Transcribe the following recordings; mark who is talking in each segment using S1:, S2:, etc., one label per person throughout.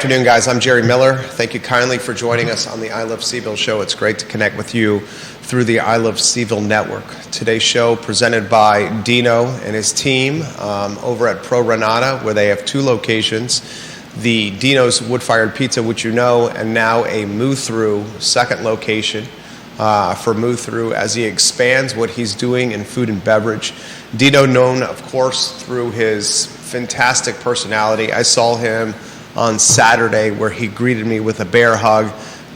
S1: afternoon, guys. I'm Jerry Miller. Thank you kindly for joining us on the I Love CVille Show. It's great to connect with you through the I Love CVille Network. Today's show presented by Dino and his team over at Pro Renata, where they have 2 locations. The Dino's Wood-Fired Pizza, which you know, and now a move-through second location for move-through as he expands what he's doing in food and beverage. Dino, known, of course, through his fantastic personality. I saw him on Saturday where he greeted me with a bear hug,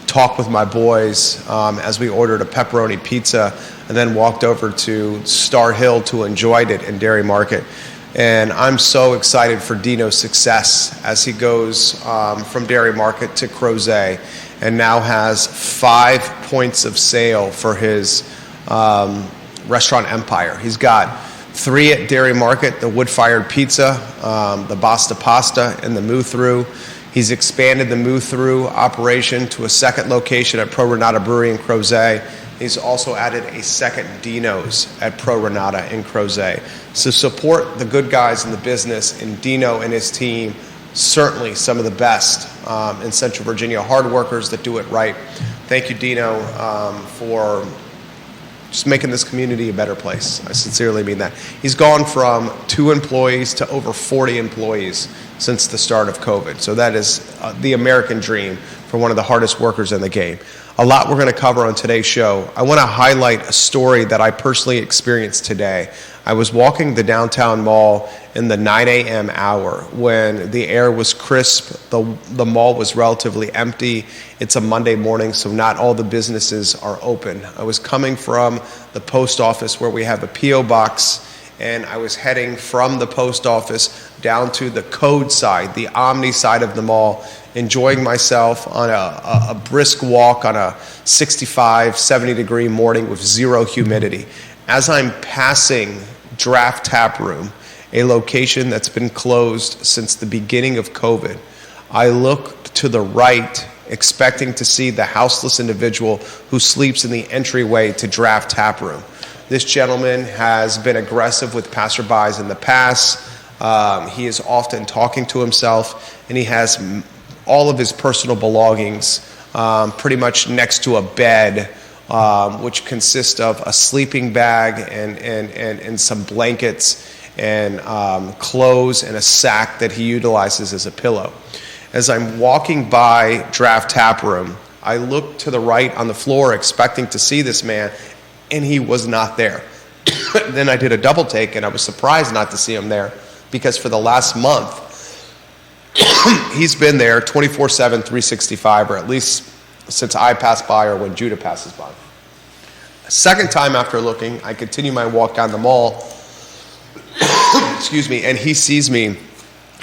S1: talked with my boys as we ordered a pepperoni pizza, and then walked over to Star Hill to enjoy it in Dairy Market. And I'm so excited for Dino's success as he goes from Dairy Market to Crozet and now has 5 points of sale for his restaurant empire. He's got 3 at Dairy Market, the wood-fired pizza, the Basta Pasta, and the move-through. He's expanded the move-through operation to a second location at Pro Renata Brewery in Crozet. He's also added a second Dino's at Pro Renata in Crozet. So support the good guys in the business, and Dino and his team, certainly some of the best in Central Virginia, hard workers that do it right. Thank you, Dino, for just making this community a better place. I sincerely mean that. He's gone from 2 employees to over 40 employees since the start of COVID. So that is the American dream for one of the hardest workers in the game. A lot we're going to cover on today's show. I want to highlight a story that I personally experienced today. I was walking the downtown mall in the 9 a.m. hour when the air was crisp, the mall was relatively empty. It's a Monday morning, so not all the businesses are open. I was coming from the post office where we have a P.O. box, and I was heading from the post office down to the code side, the Omni side of the mall, enjoying myself on a brisk walk on a 65, 70-degree morning with 0 humidity. As I'm passing Draft Taproom, a location that's been closed since the beginning of COVID, I look to the right, expecting to see the houseless individual who sleeps in the entryway to Draft Taproom. This gentleman has been aggressive with passerbys in the past. He is often talking to himself, and he has all of his personal belongings pretty much next to a bed, which consists of a sleeping bag and some blankets and clothes and a sack that he utilizes as a pillow. As I'm walking by Draft Taproom, I look to the right on the floor expecting to see this man, and he was not there. Then I did a double take, and I was surprised not to see him there because for the last month, he's been there 24/7, 365, or at least since I pass by or when Judah passes by. A second time after looking, I continue my walk down the mall, excuse me, and he sees me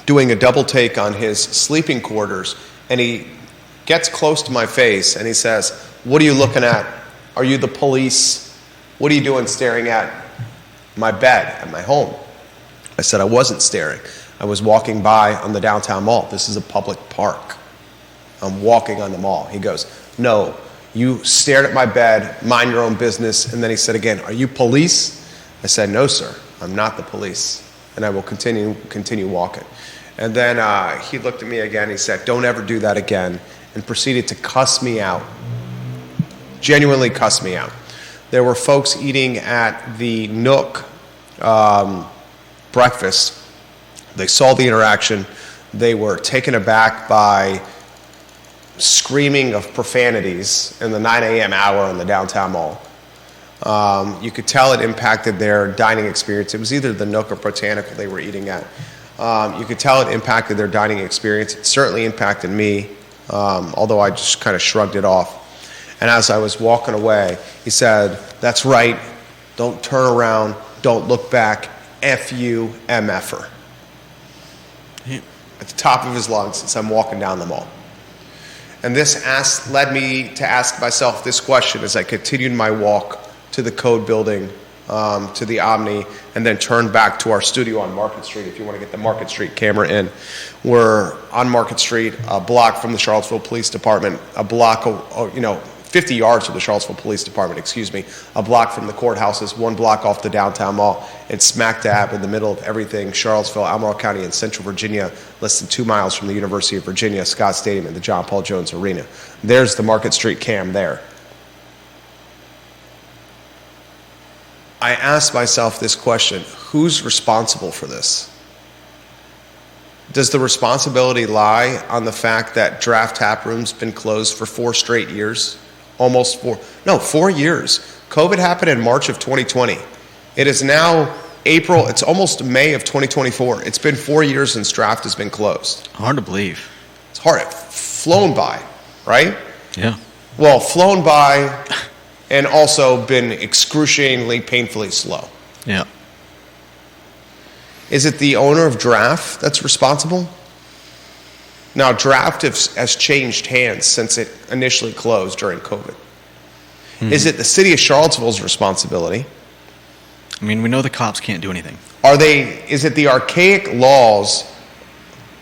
S1: doing a double take on his sleeping quarters, and he gets close to my face and he says, "What are you looking at? Are you the police? What are you doing staring at my bed at my home?" I said, "I wasn't staring. I was walking by on the downtown mall. This is a public park. I'm walking on the mall." He goes, "No, you stared at my bed, mind your own business." And then he said again, "Are you police?" I said, "No, sir, I'm not the police." And I will continue walking. And then he looked at me again. He said, "Don't ever do that again," and proceeded to cuss me out. Genuinely cuss me out. There were folks eating at the Nook breakfast. They saw the interaction. They were taken aback by screaming of profanities in the 9 a.m. hour in the downtown mall. You could tell it impacted their dining experience. It was either the Nook or Botanical they were eating at. You could tell it impacted their dining experience. It certainly impacted me, although I just kind of shrugged it off. And as I was walking away, he said, "That's right. Don't turn around. Don't look back. F you, MFer." At the top of his lungs as I'm walking down the mall. And this led me to ask myself this question as I continued my walk to the Code building, to the Omni, and then turned back to our studio on Market Street. If you want to get the Market Street camera in, we're on Market Street, a block from the Charlottesville Police Department, a block, 50 yards from the Charlottesville Police Department, a block from the courthouses, 1 block off the downtown mall. It's smack dab in the middle of everything, Charlottesville, Albemarle County, and Central Virginia, less than 2 miles from the University of Virginia, Scott Stadium, and the John Paul Jones Arena. There's the Market Street cam there. I asked myself this question: who's responsible for this? Does the responsibility lie on the fact that Draft Taproom's been closed for 4 straight years? 4 years. COVID happened in March of 2020. It is now April, it's almost May of 2024. It's been 4 years since Draft has been closed.
S2: Hard to believe.
S1: It's hard. Flown by, right?
S2: Yeah.
S1: Well, flown by and also been excruciatingly, painfully slow.
S2: Yeah.
S1: Is it the owner of Draft that's responsible? Now, Draft has changed hands since it initially closed during COVID. Mm-hmm. Is it the city of Charlottesville's responsibility?
S2: I mean, we know the cops can't do anything.
S1: Is it the archaic laws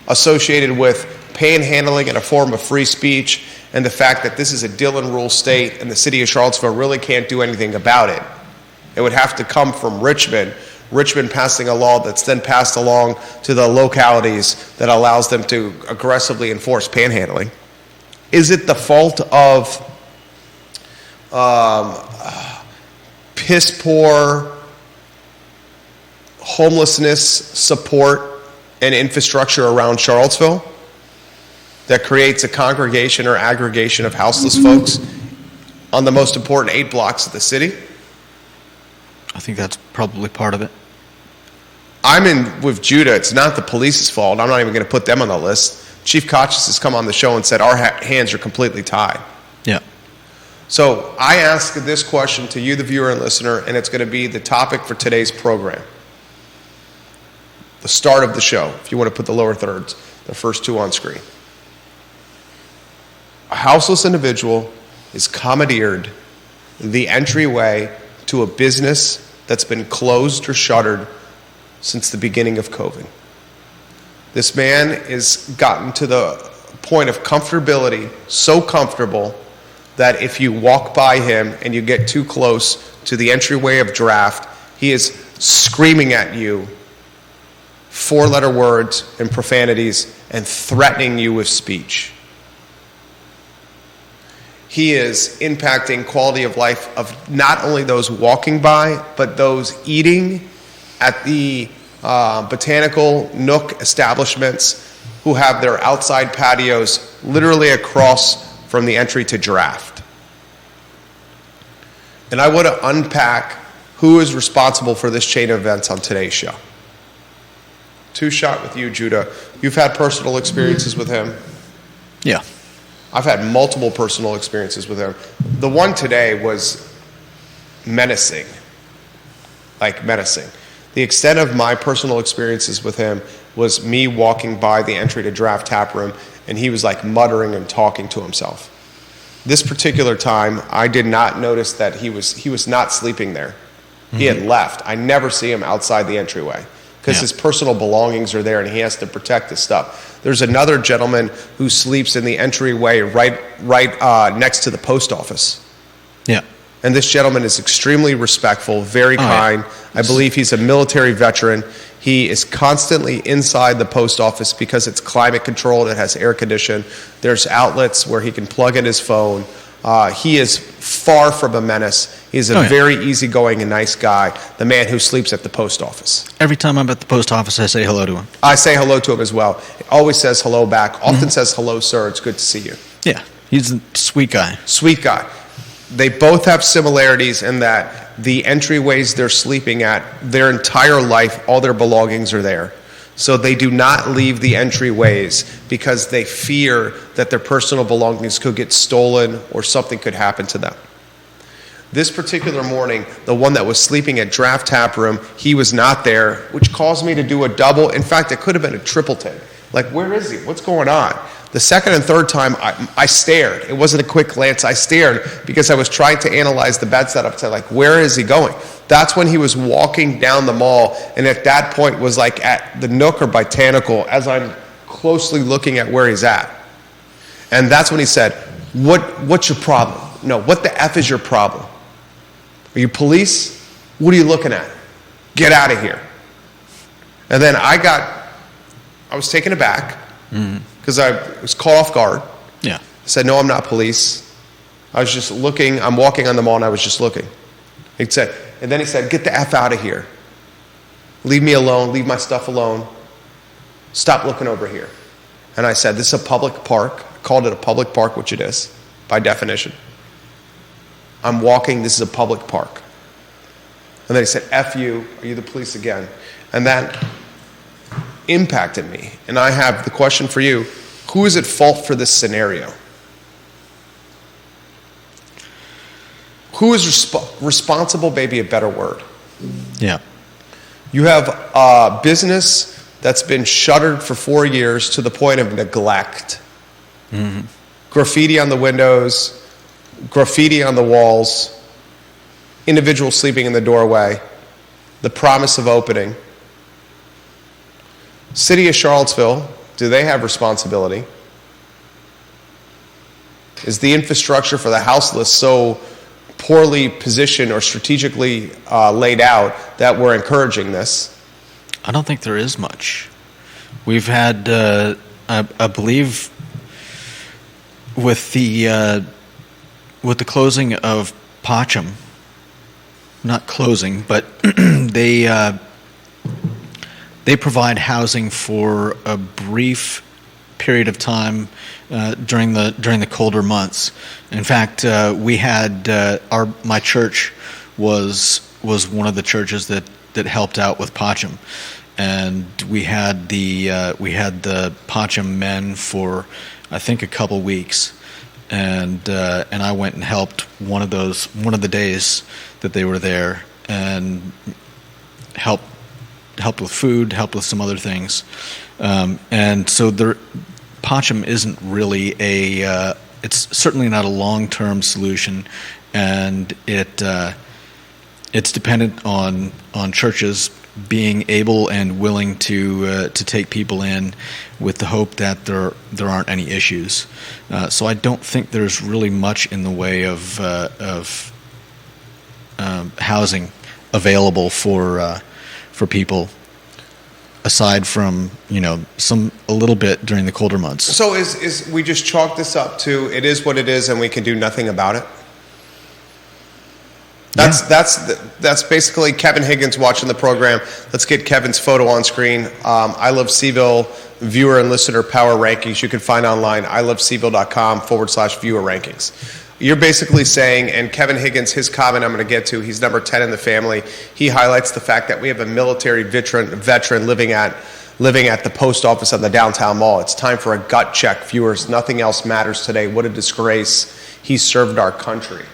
S1: associated with panhandling and a form of free speech and the fact that this is a Dillon rule state and the city of Charlottesville really can't do anything about it? It would have to come from Richmond passing a law that's then passed along to the localities that allows them to aggressively enforce panhandling. Is it the fault of piss poor homelessness support and infrastructure around Charlottesville that creates a congregation or aggregation of houseless folks on the most important 8 blocks of the city?
S2: I think that's probably part of it.
S1: I'm in with Judah. It's not the police's fault. I'm not even going to put them on the list. Chief Kochis has come on the show and said our hands are completely tied.
S2: Yeah.
S1: So I ask this question to you, the viewer and listener, and it's going to be the topic for today's program. The start of the show, if you want to put the lower thirds, the first 2 on screen. A houseless individual is commandeered the entryway to a business that's been closed or shuttered since the beginning of COVID. This man has gotten to the point of comfortability, so comfortable that if you walk by him and you get too close to the entryway of Draft, he is screaming at you 4-letter words and profanities and threatening you with speech. He is impacting quality of life of not only those walking by, but those eating at the botanical nook establishments who have their outside patios literally across from the entry to Draft. And I want to unpack who is responsible for this chain of events on today's show. 2 shot with you, Judah. You've had personal experiences with him.
S2: Yeah.
S1: I've had multiple personal experiences with him. The one today was menacing. Like menacing. The extent of my personal experiences with him was me walking by the entry to Draft Taproom, and he was like muttering and talking to himself. This particular time, I did not notice that he was not sleeping there. Mm-hmm. He had left. I never see him outside the entryway because his personal belongings are there and he has to protect his stuff. There's another gentleman who sleeps in the entryway right next to the post office. Yeah. And this gentleman is extremely respectful, very kind. Yeah. I believe he's a military veteran. He is constantly inside the post office because it's climate controlled. It has air conditioning. There's outlets where he can plug in his phone. He is far from a menace. He's a very easygoing and nice guy, the man who sleeps at the post office.
S2: Every time I'm at the post office, I say hello to him.
S1: I say hello to him as well. He always says hello back. Often says hello, sir. It's good to see you.
S2: Yeah, he's a sweet guy.
S1: Sweet guy. They both have similarities in that the entryways they're sleeping at, their entire life, all their belongings are there. So they do not leave the entryways because they fear that their personal belongings could get stolen or something could happen to them. This particular morning, the one that was sleeping at Draft Taproom, he was not there, which caused me to do a double. In fact, it could have been a tripleton. Like, where is he? What's going on? The second and third time, I stared. It wasn't a quick glance. I stared because I was trying to analyze the bed setup to, like, where is he going? That's when he was walking down the mall, and at that point was like at the Nook or Botanical as I'm closely looking at where he's at. And that's when he said, what's your problem? No, what the F is your problem? Are you police? What are you looking at? Get out of here. And then I was taken aback because I was caught off guard.
S2: Yeah.
S1: I said, no, I'm not police. I was just looking. I'm walking on the mall and I was just looking. And then he said, get the F out of here. Leave me alone. Leave my stuff alone. Stop looking over here. And I said, this is a public park. I called it a public park, which it is, by definition. I'm walking. This is a public park. And then he said, F you. Are you the police again? And that impacted me. And I have the question for you. Who is at fault for this scenario? Who is responsible, maybe a better word?
S2: Yeah.
S1: You have a business that's been shuttered for 4 years to the point of neglect. Mm-hmm. Graffiti on the windows, graffiti on the walls, individuals sleeping in the doorway, the promise of opening. City of Charlottesville, do they have responsibility? Is the infrastructure for the houseless so poorly positioned or strategically laid out that we're encouraging this?
S2: I don't think there is much. We've had, I believe, with the closing of Pacham, not closing, but they provide housing for a brief period of time during the colder months. In fact, we had my church was one of the churches that helped out with Pacham, and we had the Pacham men for I think a couple weeks, and I went and helped one of the days that they were there, and helped with food, helped with some other things, and so Pacham isn't really it's certainly not a long-term solution, and it's dependent on churches being able and willing to take people in with the hope that there aren't any issues. So I don't think there's really much in the way of housing available for people, aside from a little bit during the colder months.
S1: So is we just chalk this up to it is what it is and we can do nothing about it? That's basically Kevin Higgins watching the program. Let's get Kevin's photo on screen. I Love CVille viewer and listener power rankings. You can find online ilovecville.com/viewer rankings. You're basically saying, and Kevin Higgins, his comment I'm going to get to, he's number 10 in the family. He highlights the fact that we have a military veteran living at the post office on the downtown mall. It's time for a gut check, viewers. Nothing else matters today. What a disgrace. He served our country.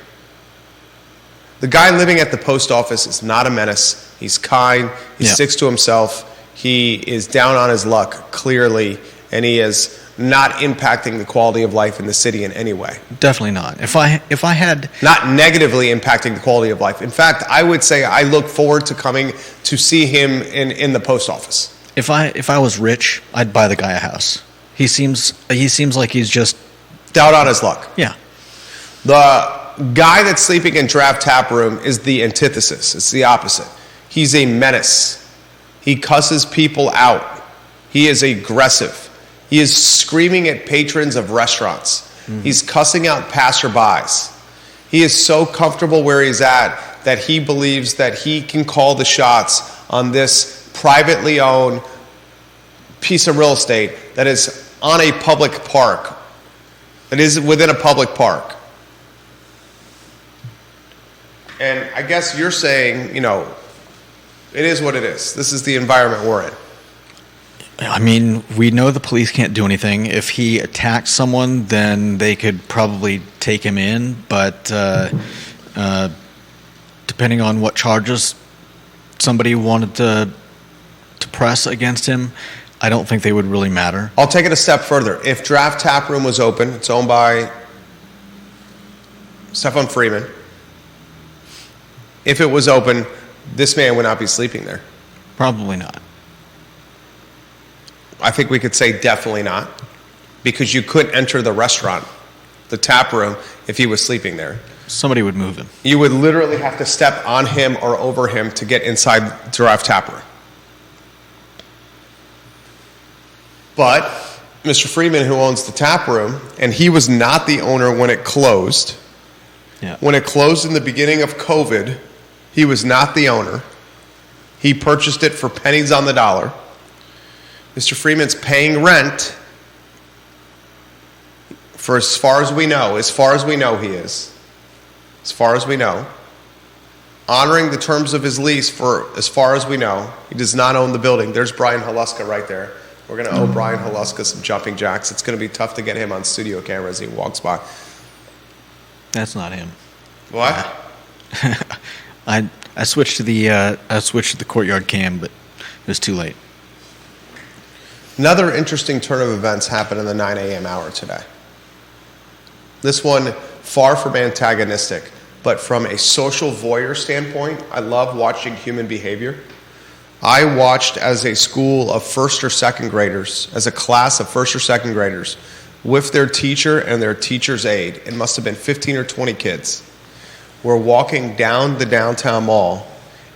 S1: The guy living at the post office is not a menace. He's kind. He sticks to himself. He is down on his luck, clearly, and he is not impacting the quality of life in the city in any way.
S2: Definitely not. If I had...
S1: Not negatively impacting the quality of life. In fact, I would say I look forward to coming to see him in the post office.
S2: If I was rich, I'd buy the guy a house. He seems like he's just...
S1: Down on his luck.
S2: Yeah.
S1: The guy that's sleeping in Draft Taproom is the antithesis. It's the opposite. He's a menace. He cusses people out. He is aggressive. He is screaming at patrons of restaurants. Mm-hmm. He's cussing out passerbys. He is so comfortable where he's at that he believes that he can call the shots on this privately owned piece of real estate that is on a public park, that is within a public park. And I guess you're saying, it is what it is. This is the environment we're in.
S2: I mean, we know the police can't do anything. If he attacks someone, then they could probably take him in. But depending on what charges somebody wanted to press against him, I don't think they would really matter.
S1: I'll take it a step further. If Draft Taproom was open, it's owned by Stefan Freeman. If it was open, this man would not be sleeping there.
S2: Probably not.
S1: I think we could say definitely not, because you couldn't enter the restaurant. the tap room if he was sleeping there.
S2: Somebody would move him.
S1: You would literally have to step on him or over him to get inside Giraffe Tap Room. But Mr. Freeman, who owns the tap room, and he was not the owner when it closed.
S2: Yeah.
S1: When it closed in the beginning of COVID, he was not the owner. He purchased it for pennies on the dollar. Mr. Freeman's paying rent for as far as we know he is. As far as we know. Honoring the terms of his lease for as far as we know. He does not own the building. There's Brian Haluska right there. We're going to owe Brian Haluska some jumping jacks. It's going to be tough to get him on studio camera as he walks by.
S2: That's not him.
S1: What?
S2: I switched to the courtyard cam, but it was too late.
S1: Another interesting turn of events happened in the 9 a.m. hour today. This one, far from antagonistic, but from a social voyeur standpoint, I love watching human behavior. I watched as a school of first or second graders, as a class of first or second graders, with their teacher and their teacher's aide, it must have been 15 or 20 kids, were walking down the downtown mall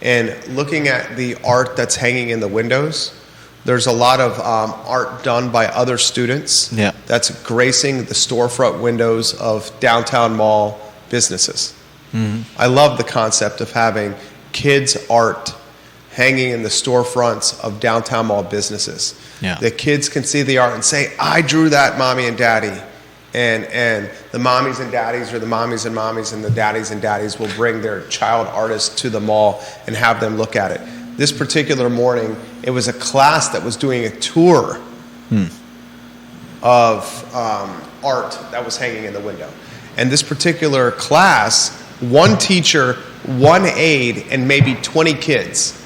S1: and looking at the art that's hanging in the windows. There's a lot of art done by other students that's gracing the storefront windows of downtown mall businesses. Mm-hmm. I love the concept of having kids' art hanging in the storefronts of downtown mall businesses. Yeah. The kids can see the art and say, I drew that, mommy and daddy. And the mommies and daddies, or the mommies and the daddies and daddies will bring their child artist to the mall and have them look at it. This particular morning, it was a class that was doing a tour of art that was hanging in the window. And this particular class, one teacher, one aide, and maybe 20 kids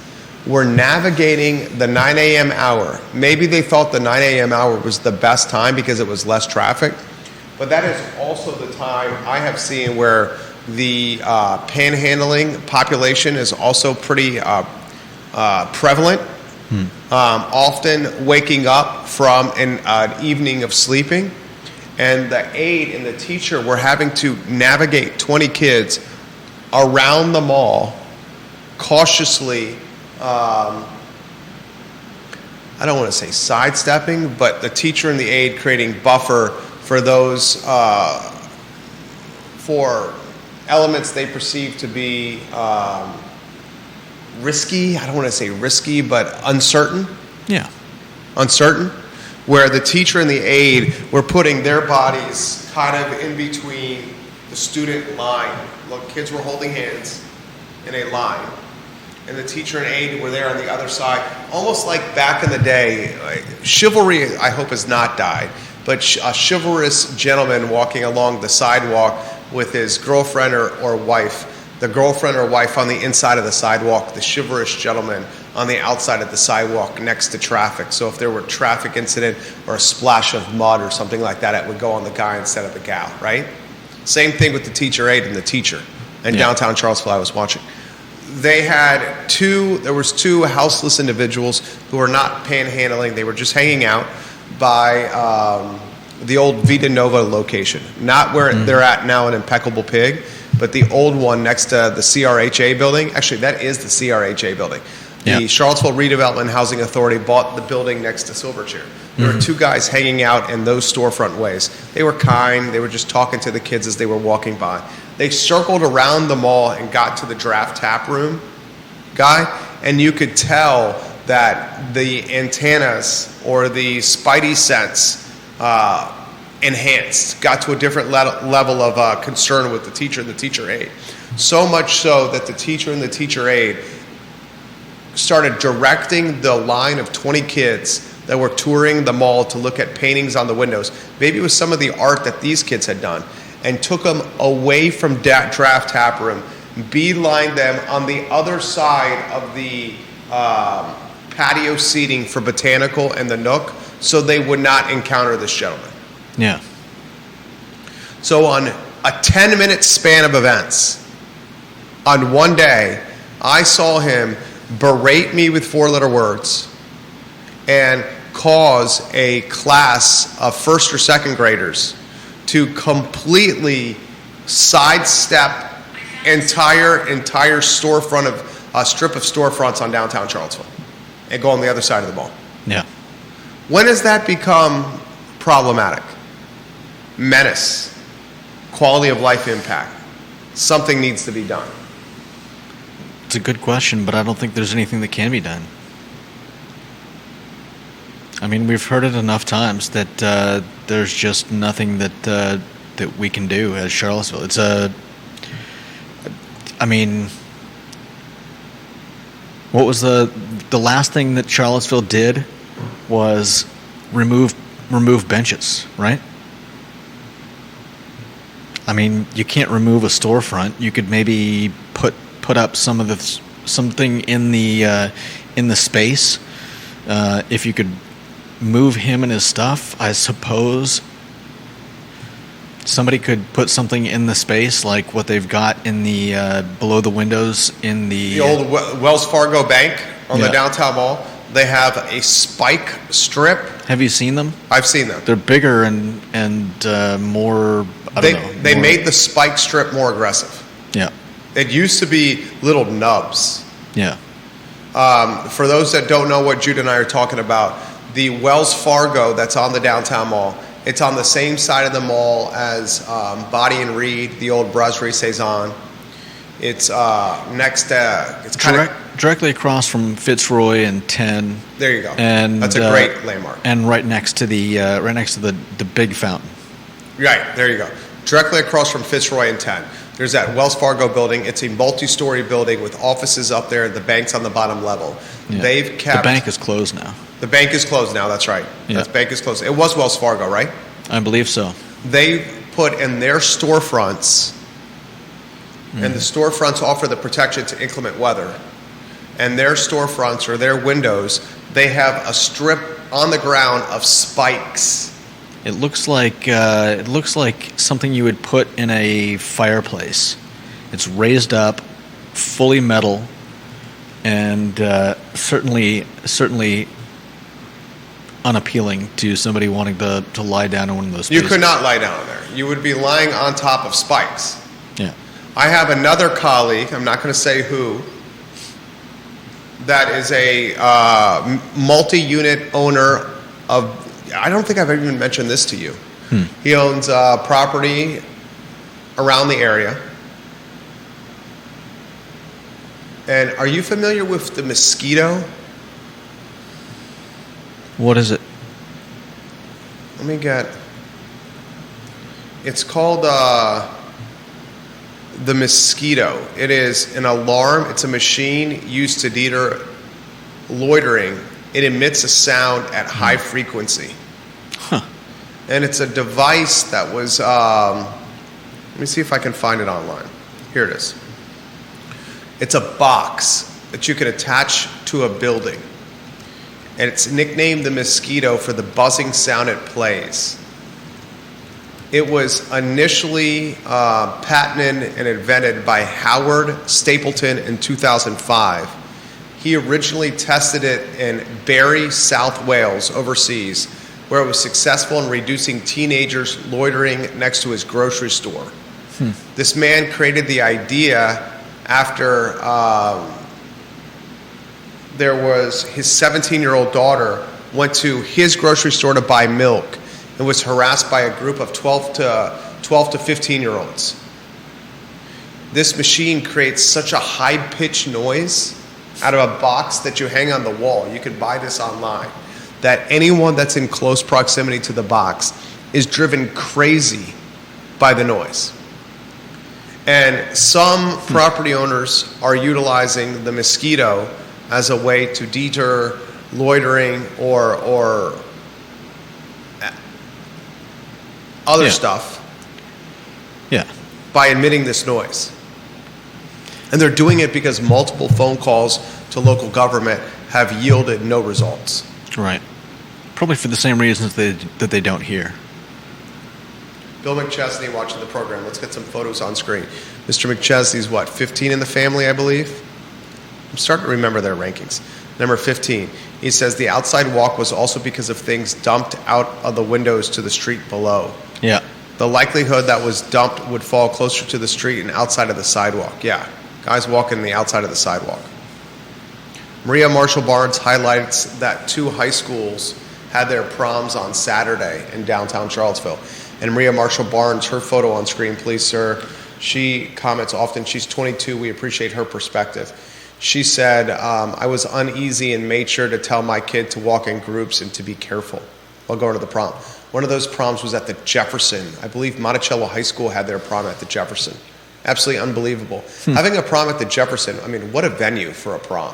S1: were navigating the 9 a.m. hour. Maybe they thought the 9 a.m. hour was the best time because it was less traffic. But that is also the time I have seen where the panhandling population is also pretty prevalent. Often waking up from an evening of sleeping. And the aide and the teacher were having to navigate 20 kids around the mall cautiously. I don't want to say sidestepping, but the teacher and the aide creating buffer for those, for elements they perceive to be risky. I don't want to say risky, but uncertain. Yeah. Uncertain. Where the teacher and the aide were putting their bodies kind of in between the student line. Look, kids were holding hands in a line. And the teacher and aide were there on the other side, almost like back in the day. Chivalry, I hope, has not died, but a chivalrous gentleman walking along the sidewalk with his girlfriend or wife, the girlfriend or wife on the inside of the sidewalk, the chivalrous gentleman on the outside of the sidewalk next to traffic. So if there were a traffic incident or a splash of mud or something like that, it would go on the guy instead of the gal, right? Same thing with the teacher aide and the teacher. In downtown Charlottesville, I was watching. They had there was two houseless individuals who were not panhandling. They were just hanging out by the old Vita Nova location. Not where they're at now in Impeccable Pig, but the old one next to the CRHA building. Actually, that is the CRHA building. The Charlottesville Redevelopment Housing Authority bought the building next to Silverchair. There were two guys hanging out in those storefront ways. They were kind. They were just talking to the kids as they were walking by. They circled around the mall and got to the Giraffe Tap Room guy, and you could tell that the antennas or the spidey sense enhanced, got to a different level of concern with the teacher and the teacher aide. So much so that the teacher and the teacher aide started directing the line of 20 kids that were touring the mall to look at paintings on the windows. Maybe it was some of the art that these kids had done, and took them away from Giraffe Tap Room, beelined them on the other side of the patio seating for Botanical and the Nook, so they would not encounter this gentleman. Yeah. So on a 10-minute span of events, on one day, I saw him berate me with 4-letter words and cause a class of first or second graders to completely sidestep entire storefront of a strip of storefronts on downtown Charlottesville and go on the other side of the mall.
S2: Yeah.
S1: When has that become problematic? Menace, quality of life impact. Something needs to be done.
S2: It's a good question, but I don't think there's anything that can be done. I mean, we've heard it enough times that there's just nothing that we can do as Charlottesville. I mean, what was the last thing that Charlottesville did was remove benches, right? I mean, you can't remove a storefront. You could maybe put up something in the space. If you could move him and his stuff, I suppose somebody could put something in the space like what they've got in the below the windows in the
S1: old Wells Fargo Bank on the downtown mall. They have a spike strip.
S2: Have you seen them?
S1: I've seen them.
S2: They're bigger and more.
S1: They made the spike strip more aggressive.
S2: Yeah.
S1: It used to be little nubs.
S2: Yeah.
S1: For those that don't know what Jude and I are talking about, the Wells Fargo that's on the downtown mall, it's on the same side of the mall as Body and Reed, the old Brasserie Saison. It's next to, it's kind of
S2: directly across from Fitzroy and 10.
S1: There you go.
S2: And
S1: that's a great landmark.
S2: And right next to the big fountain.
S1: Right, there you go. Directly across from Fitzroy and 10. There's that Wells Fargo building. It's a multi-story building with offices up there. The bank's on the bottom level.
S2: Yeah.
S1: They've kept...
S2: The bank is closed now.
S1: The bank is closed now, that's right.
S2: Yeah.
S1: The bank is closed. It was Wells Fargo, right?
S2: I believe so.
S1: They put in their storefronts, and the storefronts offer the protection to inclement weather. And their storefronts or their windows, they have a strip on the ground of spikes.
S2: It looks like something you would put in a fireplace. It's raised up, fully metal, and certainly unappealing to somebody wanting to lie down in one of those spaces.
S1: You could not lie down there. You would be lying on top of spikes.
S2: Yeah.
S1: I have another colleague, I'm not going to say who, that is a multi-unit owner of, I don't think I've even mentioned this to you. He owns property around the area. And are you familiar with the mosquito?
S2: What is it?
S1: Let me get... It's called the mosquito. It is an alarm. It's a machine used to deter loitering. It emits a sound at high frequency.
S2: Huh.
S1: And it's a device that was... let me see if I can find it online. Here it is. It's a box that you can attach to a building. And it's nicknamed the mosquito for the buzzing sound it plays. It was initially patented and invented by Howard Stapleton in 2005. He originally tested it in Barry, South Wales, overseas, where it was successful in reducing teenagers loitering next to his grocery store. This man created the idea after there was his 17-year-old daughter went to his grocery store to buy milk and was harassed by a group of 12 to 15-year-olds. This machine creates such a high-pitched noise out of a box that you hang on the wall. You can buy this online. That anyone that's in close proximity to the box is driven crazy by the noise. And some property owners are utilizing the mosquito as a way to deter loitering or other stuff by emitting this noise. And they're doing it because multiple phone calls to local government have yielded no results.
S2: Right. Probably for the same reasons that they don't hear.
S1: Bill McChesney watching the program. Let's get some photos on screen. Mr. McChesney's what, 15 in the family, I believe? I'm starting to remember their rankings. Number 15. He says the outside walk was also because of things dumped out of the windows to the street below.
S2: Yeah.
S1: The likelihood that was dumped would fall closer to the street and outside of the sidewalk. Yeah, guys walking the outside of the sidewalk. Maria Marshall Barnes highlights that 2 high schools had their proms on Saturday in downtown Charlottesville. And Maria Marshall Barnes, her photo on screen, please, sir. She comments often. She's 22. We appreciate her perspective. She said, I was uneasy and made sure to tell my kid to walk in groups and to be careful while going to the prom. One of those proms was at the Jefferson. I believe Monticello High School had their prom at the Jefferson. Absolutely unbelievable. Having a prom at the Jefferson, I mean, what a venue for a prom.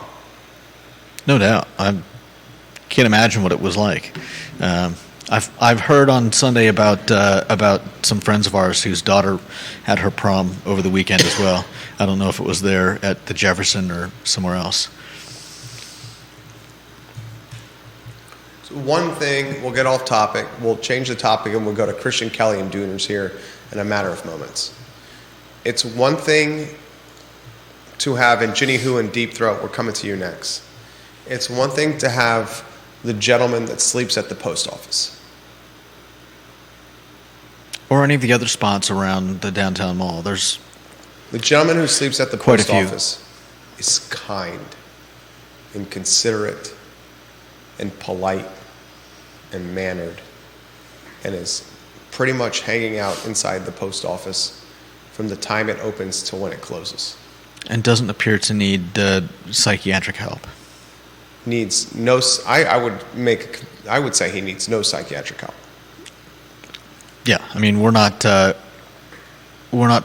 S2: No doubt. I can't imagine what it was like. I've heard on Sunday about some friends of ours whose daughter had her prom over the weekend as well. I don't know if it was there at the Jefferson or somewhere else.
S1: So one thing, we'll get off topic. We'll change the topic and we'll go to Christian Kelly and Duners here in a matter of moments. It's one thing to have, and Ginny Who and Deep Throat, we're coming to you next. It's one thing to have the gentleman that sleeps at the post office.
S2: Or any of the other spots around the downtown mall. There's
S1: the gentleman who sleeps at the
S2: quite
S1: post
S2: a few.
S1: office is kind and considerate and polite and mannered and is pretty much hanging out inside the post office from the time it opens to when it closes.
S2: And doesn't appear to need psychiatric help.
S1: Needs no. I would say he needs no psychiatric help.
S2: Yeah, I mean we're not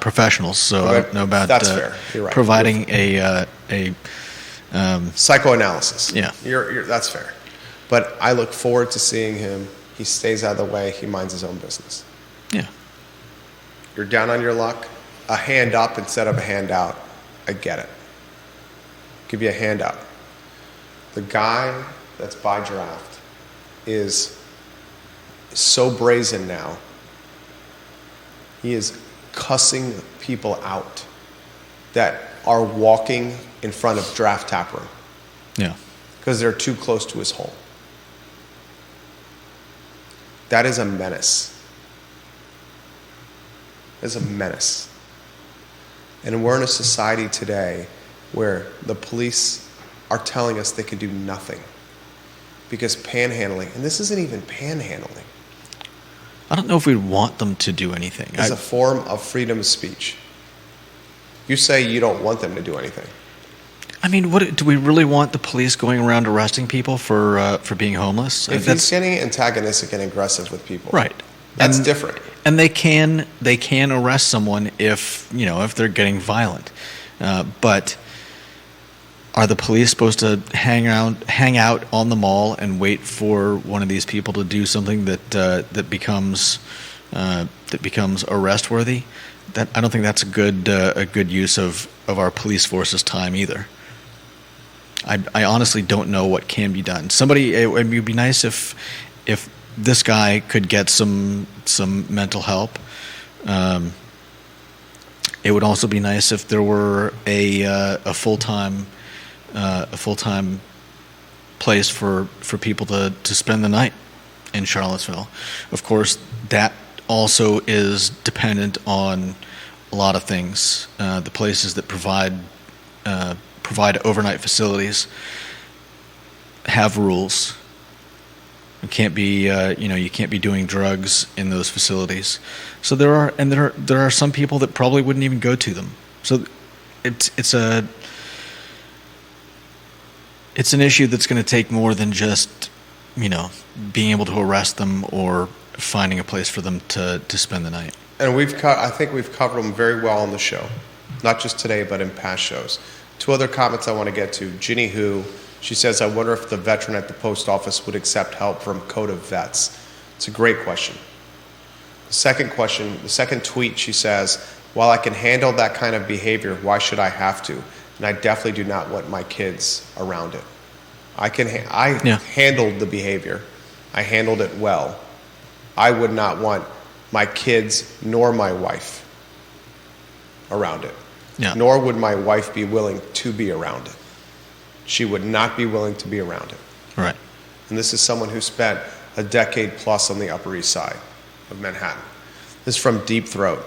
S2: professionals, so I don't know about
S1: that's fair. You're right.
S2: Providing a
S1: psychoanalysis.
S2: Yeah,
S1: that's fair. But I look forward to seeing him. He stays out of the way. He minds his own business.
S2: Yeah.
S1: You're down on your luck. A hand up instead of a hand out. I get it. Give you a hand up. The guy that's by draft is so brazen now. He is cussing people out that are walking in front of draft Taproom.
S2: Yeah.
S1: Because they're too close to his home. That is a menace. It's a menace. And we're in a society today where the police are telling us they can do nothing. Because panhandling, and this isn't even panhandling.
S2: I don't know if we'd want them to do anything.
S1: It's a form of freedom of speech. You say you don't want them to do anything.
S2: I mean, do we really want the police going around arresting people for being homeless?
S1: If he's getting antagonistic and aggressive with people,
S2: right?
S1: That's different.
S2: And they can arrest someone if they're getting violent, but are the police supposed to hang out on the mall and wait for one of these people to do something that becomes arrest worthy? That I don't think that's a good use of our police force's time either. I honestly don't know what can be done. It would be nice if this guy could get some mental help. It would also be nice if there were a full-time place for people to spend the night in Charlottesville. Of course, that also is dependent on a lot of things. The places that provide overnight facilities have rules. You can't be you can't be doing drugs in those facilities. So there are some people that probably wouldn't even go to them. So it's an issue that's going to take more than just being able to arrest them or finding a place for them to spend the night.
S1: And I think we've covered them very well on the show, not just today but in past shows. 2 other comments I want to get to. Ginny Who, she says, I wonder if the veteran at the post office would accept help from Code of Vets. It's a great question. The second tweet, she says, while I can handle that kind of behavior, why should I have to? And I definitely do not want my kids around it. I handled the behavior. I handled it well. I would not want my kids nor my wife around it.
S2: Yeah.
S1: Nor would my wife be willing to be around it. She would not be willing to be around it.
S2: Right. And
S1: this is someone who spent a decade plus on the Upper East Side of Manhattan. This is from Deep Throat.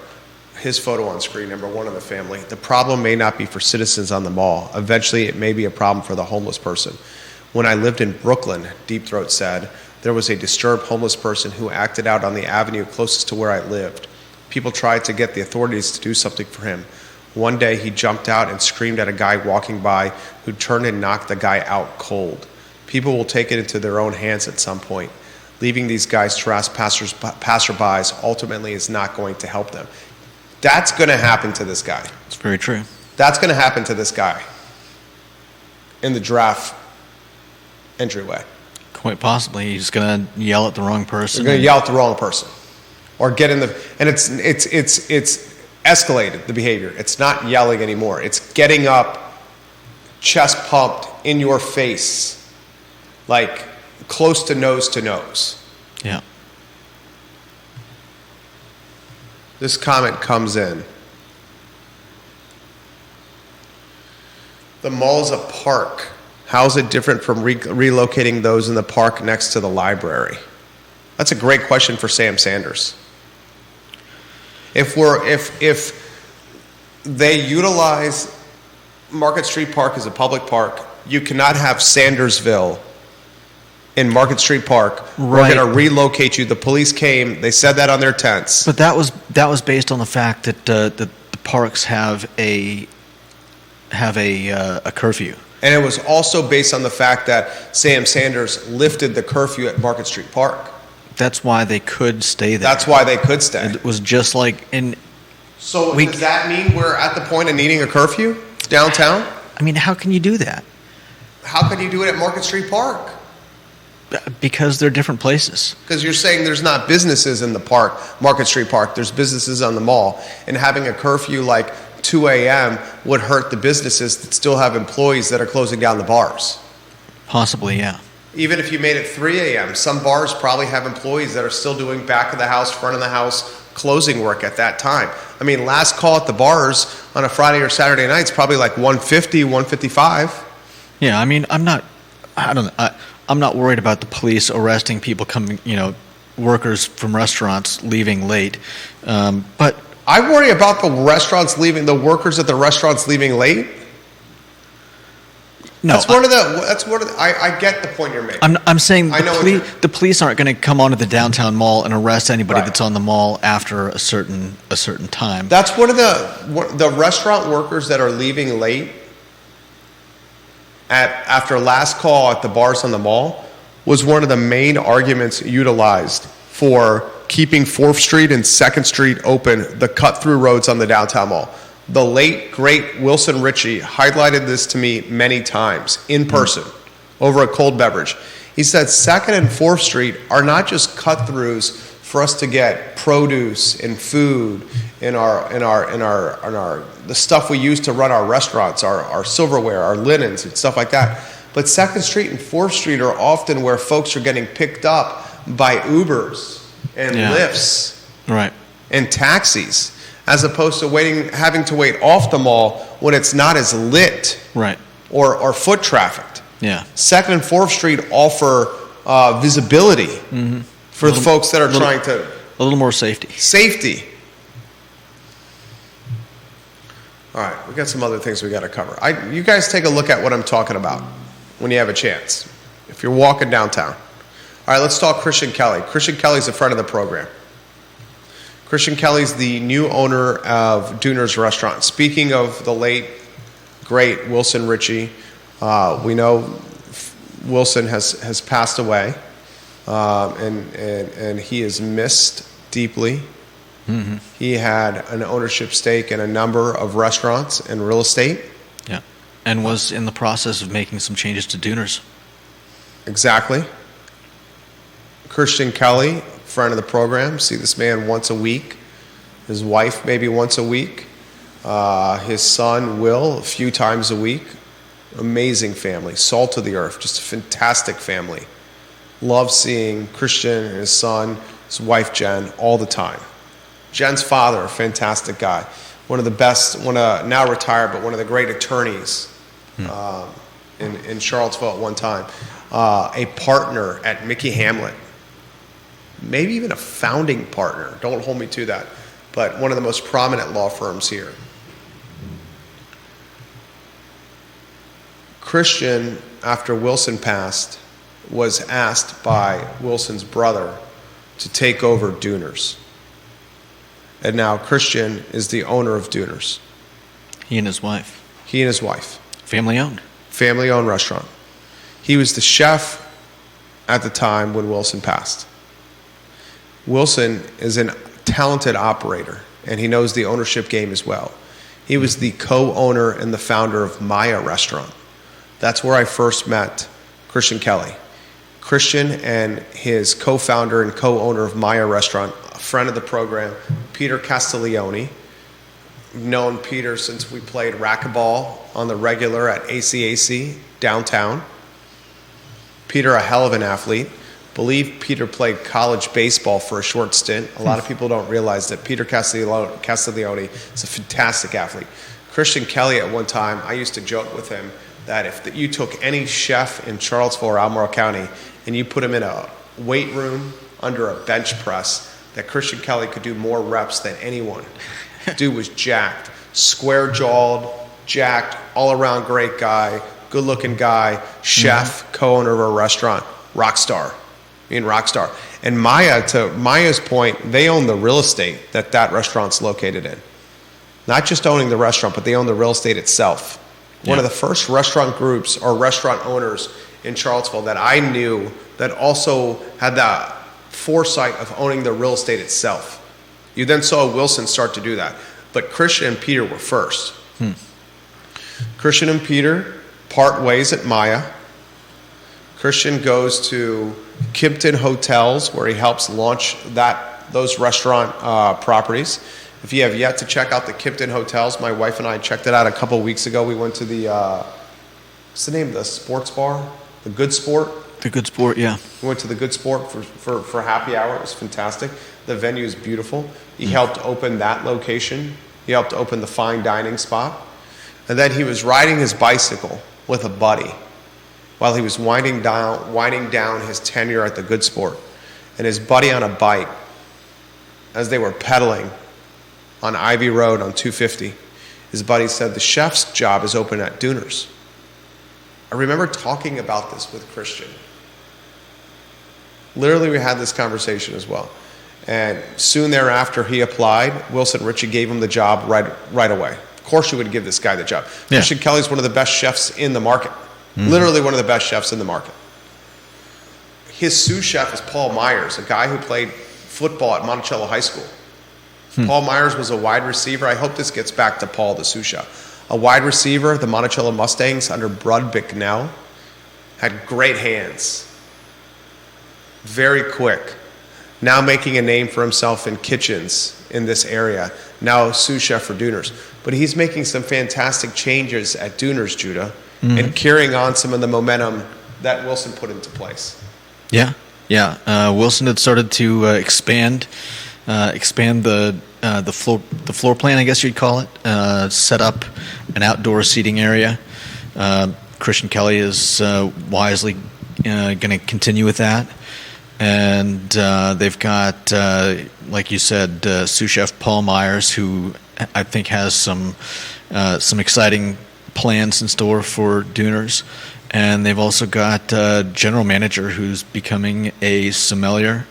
S1: His photo on screen, number one in the family. The problem may not be for citizens on the mall. Eventually, it may be a problem for the homeless person. When I lived in Brooklyn, Deep Throat said, there was a disturbed homeless person who acted out on the avenue closest to where I lived. People tried to get the authorities to do something for him. One day, he jumped out and screamed at a guy walking by who turned and knocked the guy out cold. People will take it into their own hands at some point. Leaving these guys to harass passerbys ultimately is not going to help them. That's going to happen to this guy.
S2: It's very true.
S1: That's going to happen to this guy in the giraffe entryway.
S2: Quite possibly. He's going to yell at the wrong person.
S1: They're going to yell at the wrong person. Or get in the... And it's escalated, the behavior. It's not yelling anymore. It's getting up, chest pumped, in your face, like close to nose.
S2: Yeah.
S1: This comment comes in. The mall's a park. How's it different from relocating those in the park next to the library? That's a great question for Sam Sanders. If they utilize Market Street Park as a public park, you cannot have Sandersville in Market Street Park.
S2: Right.
S1: We're going to relocate you. The police came. They said that on their tents.
S2: But that was based on the fact that the parks have a curfew.
S1: And it was also based on the fact that Sam Sanders lifted the curfew at Market Street Park.
S2: That's why they could stay there.
S1: That's why they could stay.
S2: It was just like in.
S1: So does that mean we're at the point of needing a curfew downtown?
S2: I mean, how can you do that?
S1: How can you do it at Market Street Park?
S2: Because they're different places.
S1: Because you're saying there's not businesses in the park, Market Street Park. There's businesses on the mall. And having a curfew like 2 a.m. would hurt the businesses that still have employees that are closing down the bars.
S2: Possibly, yeah.
S1: Even if you made it 3 a.m., some bars probably have employees that are still doing back of the house, front of the house, closing work at that time. I mean, last call at the bars on a Friday or Saturday night is probably like 150, 155.
S2: Yeah, I mean, I'm not worried about the police arresting people coming, workers from restaurants leaving late. But
S1: I worry about the workers at the restaurants leaving late.
S2: No,
S1: I get the point you're making.
S2: I'm saying the police aren't going to come onto the downtown mall and arrest anybody that's on the mall after a certain time.
S1: That's one of the restaurant workers that are leaving late after last call at the bars on the mall was one of the main arguments utilized for keeping 4th Street and 2nd Street open, the cut-through roads on the downtown mall. The late, great Wilson Ritchie highlighted this to me many times in person over a cold beverage. He said 2nd and 4th Street are not just cut-throughs for us to get produce and food in the stuff we use to run our restaurants, our silverware, our linens and stuff like that. But 2nd Street and 4th Street are often where folks are getting picked up by Ubers and Lyfts and taxis, as opposed to having to wait off the mall when it's not as lit or foot trafficked.
S2: Yeah.
S1: 2nd and 4th Street offer visibility for the folks that are trying to...
S2: A little more safety.
S1: Safety. All right, we got some other things we got to cover. You guys take a look at what I'm talking about when you have a chance, if you're walking downtown. All right, let's talk Christian Kelly. Christian Kelly's a friend of the program. Christian Kelly's the new owner of Dooner's Restaurant. Speaking of the late, great Wilson Ritchie, we know Wilson has passed away, and he is missed deeply. Mm-hmm. He had an ownership stake in a number of restaurants and real estate.
S2: Yeah, and was in the process of making some changes to Dooner's.
S1: Exactly. Christian Kelly, friend of the program, see this man once a week. His wife maybe once a week. His son Will a few times a week. Amazing family, salt of the earth, just a fantastic family. Love seeing Christian and his son, his wife Jen, all the time. Jen's father, a fantastic guy. One of the best, now retired, but one of the great attorneys in Charlottesville at one time. A partner at Mickey Hamlet. maybe even a founding partner. Don't hold me to that, but one of the most prominent law firms here. Christian, after Wilson passed, was asked by Wilson's brother to take over Dooners. And now Christian is the owner of Dooners.
S2: He and his wife.
S1: He and his wife.
S2: Family owned.
S1: Family owned restaurant. He was the chef at the time when Wilson passed. Wilson is a talented operator, and he knows the ownership game as well. He was the co-owner and the founder of Maya Restaurant. That's where I first met Christian Kelly. Christian and his co-founder and co-owner of Maya Restaurant, a friend of the program, Peter Castiglione. I've known Peter since we played racquetball on the regular at ACAC downtown. Peter, a hell of an athlete. Believe Peter played college baseball for a short stint. A lot of people don't realize that Peter Castiglione is a fantastic athlete. Christian Kelly, at one time, I used to joke with him that if you took any chef in Charlottesville or Albemarle County and you put him in a weight room under a bench press, that Christian Kelly could do more reps than anyone. Dude was jacked, square-jawed, jacked, all-around great guy, good-looking guy, chef, co-owner of a restaurant, rock star. And Maya, to Maya's point, they own the real estate that restaurant's located in. Not just owning the restaurant, but they own the real estate itself. One of the first restaurant groups or restaurant owners in Charlottesville that I knew that also had the foresight of owning the real estate itself. You then saw Wilson start to do that. But Christian and Peter were first. Christian and Peter part ways at Maya. Christian goes to Kimpton Hotels, where he helps launch those restaurant properties. If you have yet to check out the Kimpton Hotels, my wife and I checked it out a couple weeks ago. We went to the, what's the name of the sports bar? The Good Sport?
S2: The Good Sport, yeah.
S1: We went to the Good Sport for happy hour. It was fantastic. The venue is beautiful. He helped open that location. He helped open the fine dining spot. And then he was riding his bicycle with a buddy while he was winding down his tenure at the Good Sport. And his buddy on a bike, as they were pedaling on Ivy Road on 250, his buddy said, the chef's job is open at Dooners. I remember talking about this with Christian. Literally, we had this conversation as well. And soon thereafter, he applied. Wilson Ritchie gave him the job right away. Of course you would give this guy the job. Yeah. Christian Kelly's one of the best chefs in the market. Literally one of the best chefs in the market. His sous chef is Paul Myers, a guy who played football at Monticello High School. Paul Myers was a wide receiver. I hope this gets back to Paul, the sous chef. A wide receiver, the Monticello Mustangs under Brud Bicknell, had great hands. Very quick. Now making a name for himself in kitchens in this area. Now sous chef for Dooners. But he's making some fantastic changes at Dooners, Judah, and carrying on some of the momentum that Wilson put into place.
S2: Yeah. Wilson had started to expand the floor plan, I guess you'd call it. Set up an outdoor seating area. Christian Kelly is wisely going to continue with that. And they've got, like you said, sous chef Paul Myers, who I think has some exciting plans in store for Dooners. And they've also got a general manager who's becoming a sommelier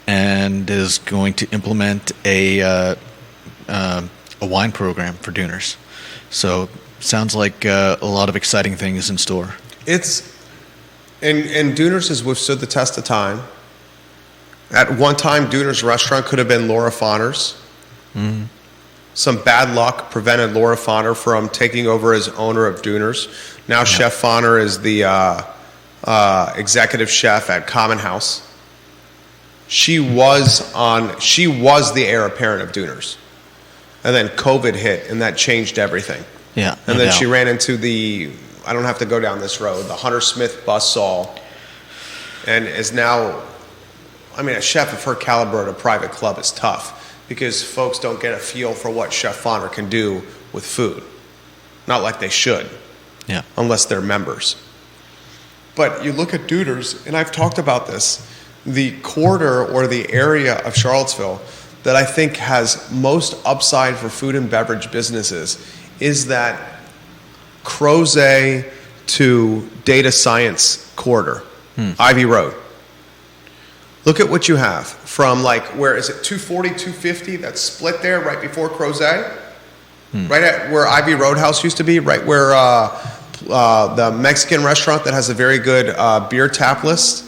S2: and is going to implement a wine program for Dooners. So sounds like a lot of exciting things in store.
S1: And Dooners has withstood the test of time. At one time, Dooners restaurant could have been Laura Fonner's. Some bad luck prevented Laura Fonner from taking over as owner of Dooners. Now Chef Fonner is the executive chef at Common House. She was the heir apparent of Dooners. And then COVID hit, and that changed everything.
S2: Yeah.
S1: And then she ran into I don't have to go down this road, the Hunter Smith buzzsaw, and is now, a chef of her caliber at a private club is tough because folks don't get a feel for what Chef Fonner can do with food. Not like they should.
S2: Yeah.
S1: Unless they're members. But you look at Dooners, and I've talked about this. the corridor or the area of Charlottesville that I think has most upside for food and beverage businesses is that Crozet to data science corridor, Ivy Road. Look at what you have from like, where is it, 240, 250, that's split there right before Crozet, right at where Ivy Roadhouse used to be, right where the Mexican restaurant that has a very good beer tap list.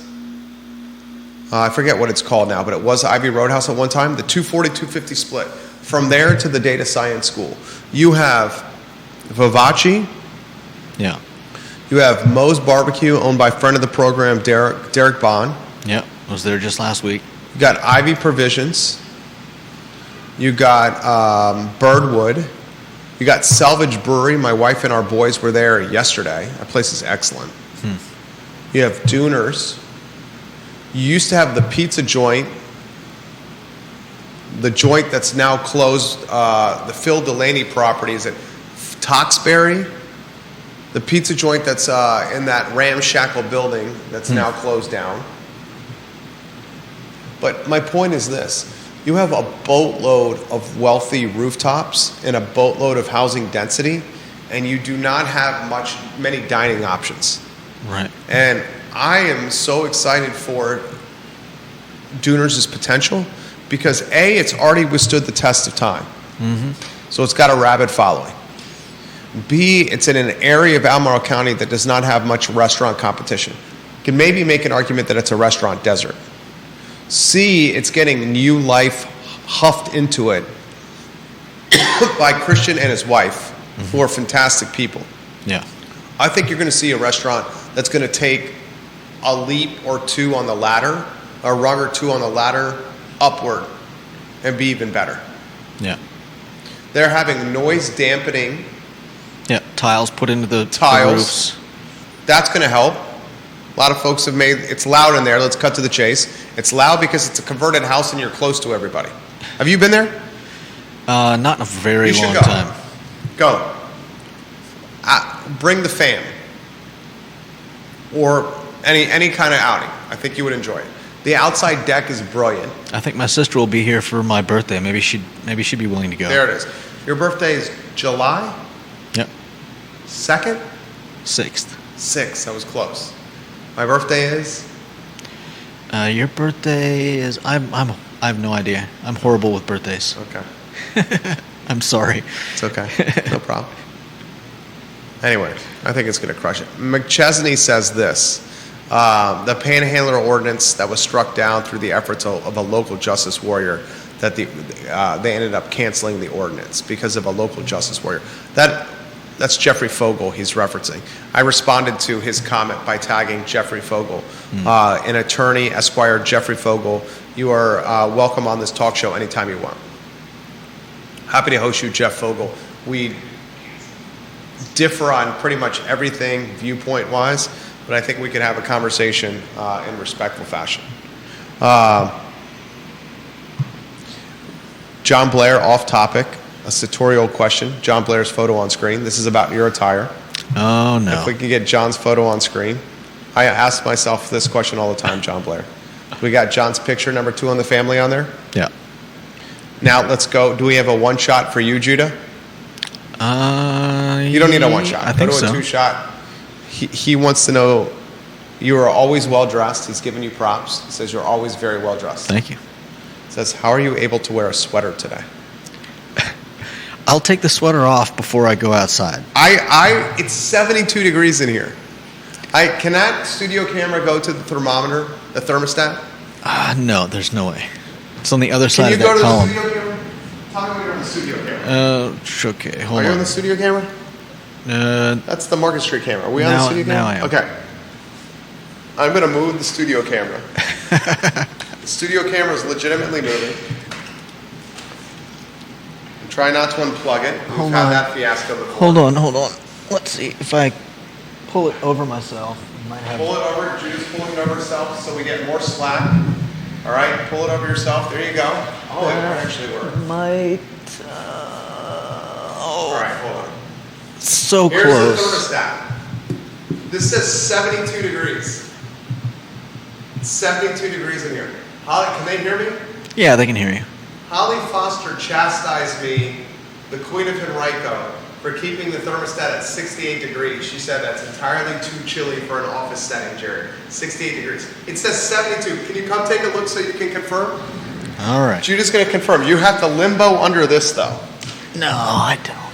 S1: I forget what it's called now, but it was Ivy Roadhouse at one time. The 240, 250 split. From there to the data science school. You have Vivace.
S2: Yeah.
S1: You have Moe's Barbecue, owned by friend of the program, Derek Bond.
S2: Yeah, I was there just last week.
S1: You got Ivy Provisions. You got Birdwood. You got Salvage Brewery. My wife and our boys were there yesterday. That place is excellent. You have Duners. You used to have the pizza joint. The joint that's now closed, the Phil Delaney property is at Toxbury. The pizza joint that's in that ramshackle building that's now closed down. But my point is this. You have a boatload of wealthy rooftops and a boatload of housing density, and you do not have many dining options.
S2: Right.
S1: And I am so excited for Duners' potential because A, it's already withstood the test of time. So it's got a rabid following. B, it's in an area of Albemarle County that does not have much restaurant competition. You can maybe make an argument that it's a restaurant desert. C, it's getting new life huffed into it by Christian and his wife, who are fantastic people.
S2: Yeah.
S1: I think you're going to see a restaurant that's going to take a leap or two on the ladder, a rung or two on the ladder upward, and be even better.
S2: Yeah.
S1: They're having noise dampening
S2: Yeah. Tiles put into the
S1: tiles.
S2: roofs.
S1: That's going to help. A lot of folks have made it's loud in there. Let's cut to the chase. It's loud because it's a converted house and you're close to everybody. Have you been there?
S2: Not in a very long
S1: go.
S2: time.
S1: Go. Bring the fam. Or any kind of outing. I think you would enjoy it. The outside deck is brilliant.
S2: I think my sister will be here for my birthday. Maybe she'd be willing to go.
S1: There it is. Your birthday is July
S2: Yep.
S1: 2nd?
S2: 6th.
S1: 6th. That was close. My birthday is?
S2: Your birthday is I have no idea. I'm horrible with birthdays.
S1: Okay.
S2: I'm sorry.
S1: It's okay. No problem. Anyway, I think it's going to crush it. McChesney says this. The panhandler ordinance that was struck down through the efforts of a local justice warrior, that they ended up canceling the ordinance because of a local justice warrior. That's Jeffrey Fogel he's referencing. I responded to his comment by tagging Jeffrey Fogel. An attorney, Esquire Jeffrey Fogel. You are welcome on this talk show anytime you want. Happy to host you, Jeff Fogel. We differ on pretty much everything viewpoint-wise, but I think we could have a conversation in respectful fashion. John Blair, off topic, a sartorial question. John Blair's photo on screen. This is about your attire.
S2: Oh, no.
S1: If we can get John's photo on screen. I ask myself this question all the time, John Blair. We got John's picture, number 2 on the family on there.
S2: Yeah.
S1: Now let's go. Do we have a one shot for you, Judah? You don't need a one shot.
S2: I think
S1: go to a
S2: so.
S1: 2 shot. He wants to know you are always well dressed. He's giving you props. He says you're always very well dressed.
S2: Thank you.
S1: Says, how are you able to wear a sweater today?
S2: I'll take the sweater off before I go outside.
S1: It's 72 degrees in here. Can that studio camera go to the thermometer, the thermostat?
S2: No, there's no way. It's on the other
S1: Can
S2: side
S1: you
S2: of
S1: go
S2: that
S1: to
S2: column.
S1: the studio camera? Tell me when you're on the studio camera.
S2: Okay, hold
S1: Are you
S2: on.
S1: on the studio camera? That's the Market Street camera. Are we on the
S2: Now-
S1: studio camera?
S2: now I am.
S1: Okay. I'm going to move the studio camera. The studio camera is legitimately moving. Try not to unplug it. We've
S2: Hold
S1: had
S2: on.
S1: that fiasco before.
S2: Hold on. Let's see if I pull it over myself. I might have.
S1: Pull it over. Judith's pulling it over herself so we get more slack. All right, pull it over yourself. There you go. Oh, it might actually work.
S2: Might.
S1: All right, hold on.
S2: So
S1: Here's
S2: close.
S1: the thermostat. This says 72 degrees. 72 degrees in here. Holly, can they hear me?
S2: Yeah, they can hear you.
S1: Holly Foster chastised me, the Queen of Henrico, for keeping the thermostat at 68 degrees. She said that's entirely too chilly for an office setting, Jerry. 68 degrees. It says 72. Can you come take a look so you can confirm?
S2: All right.
S1: Judah's going to confirm. You have the limbo under this, though.
S2: No, I don't.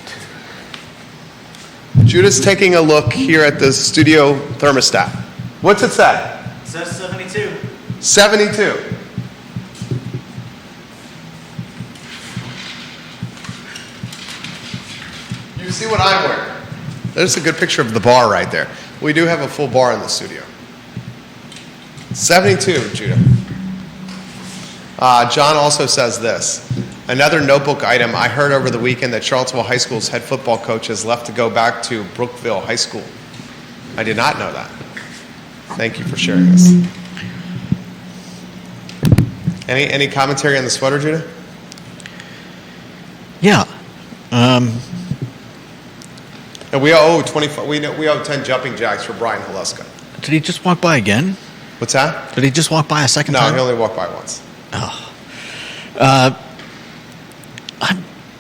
S1: Judah's taking a look here at the studio thermostat. What's it say?
S3: It says 72.
S1: 72. You see what I'm wearing? There's a good picture of the bar right there. We do have a full bar in the studio. 72, Judah. John also says this. Another notebook item. I heard over the weekend that Charlottesville High School's head football coach has left to go back to Brookville High School. I did not know that. Thank you for sharing this. Any commentary on the sweater, Judah?
S2: Yeah.
S1: And we owe 25. We owe 10 jumping jacks for Brian Haluska.
S2: Did he just walk by again?
S1: What's that?
S2: Did he just walk by a second time?
S1: No, he only walked by once.
S2: Oh.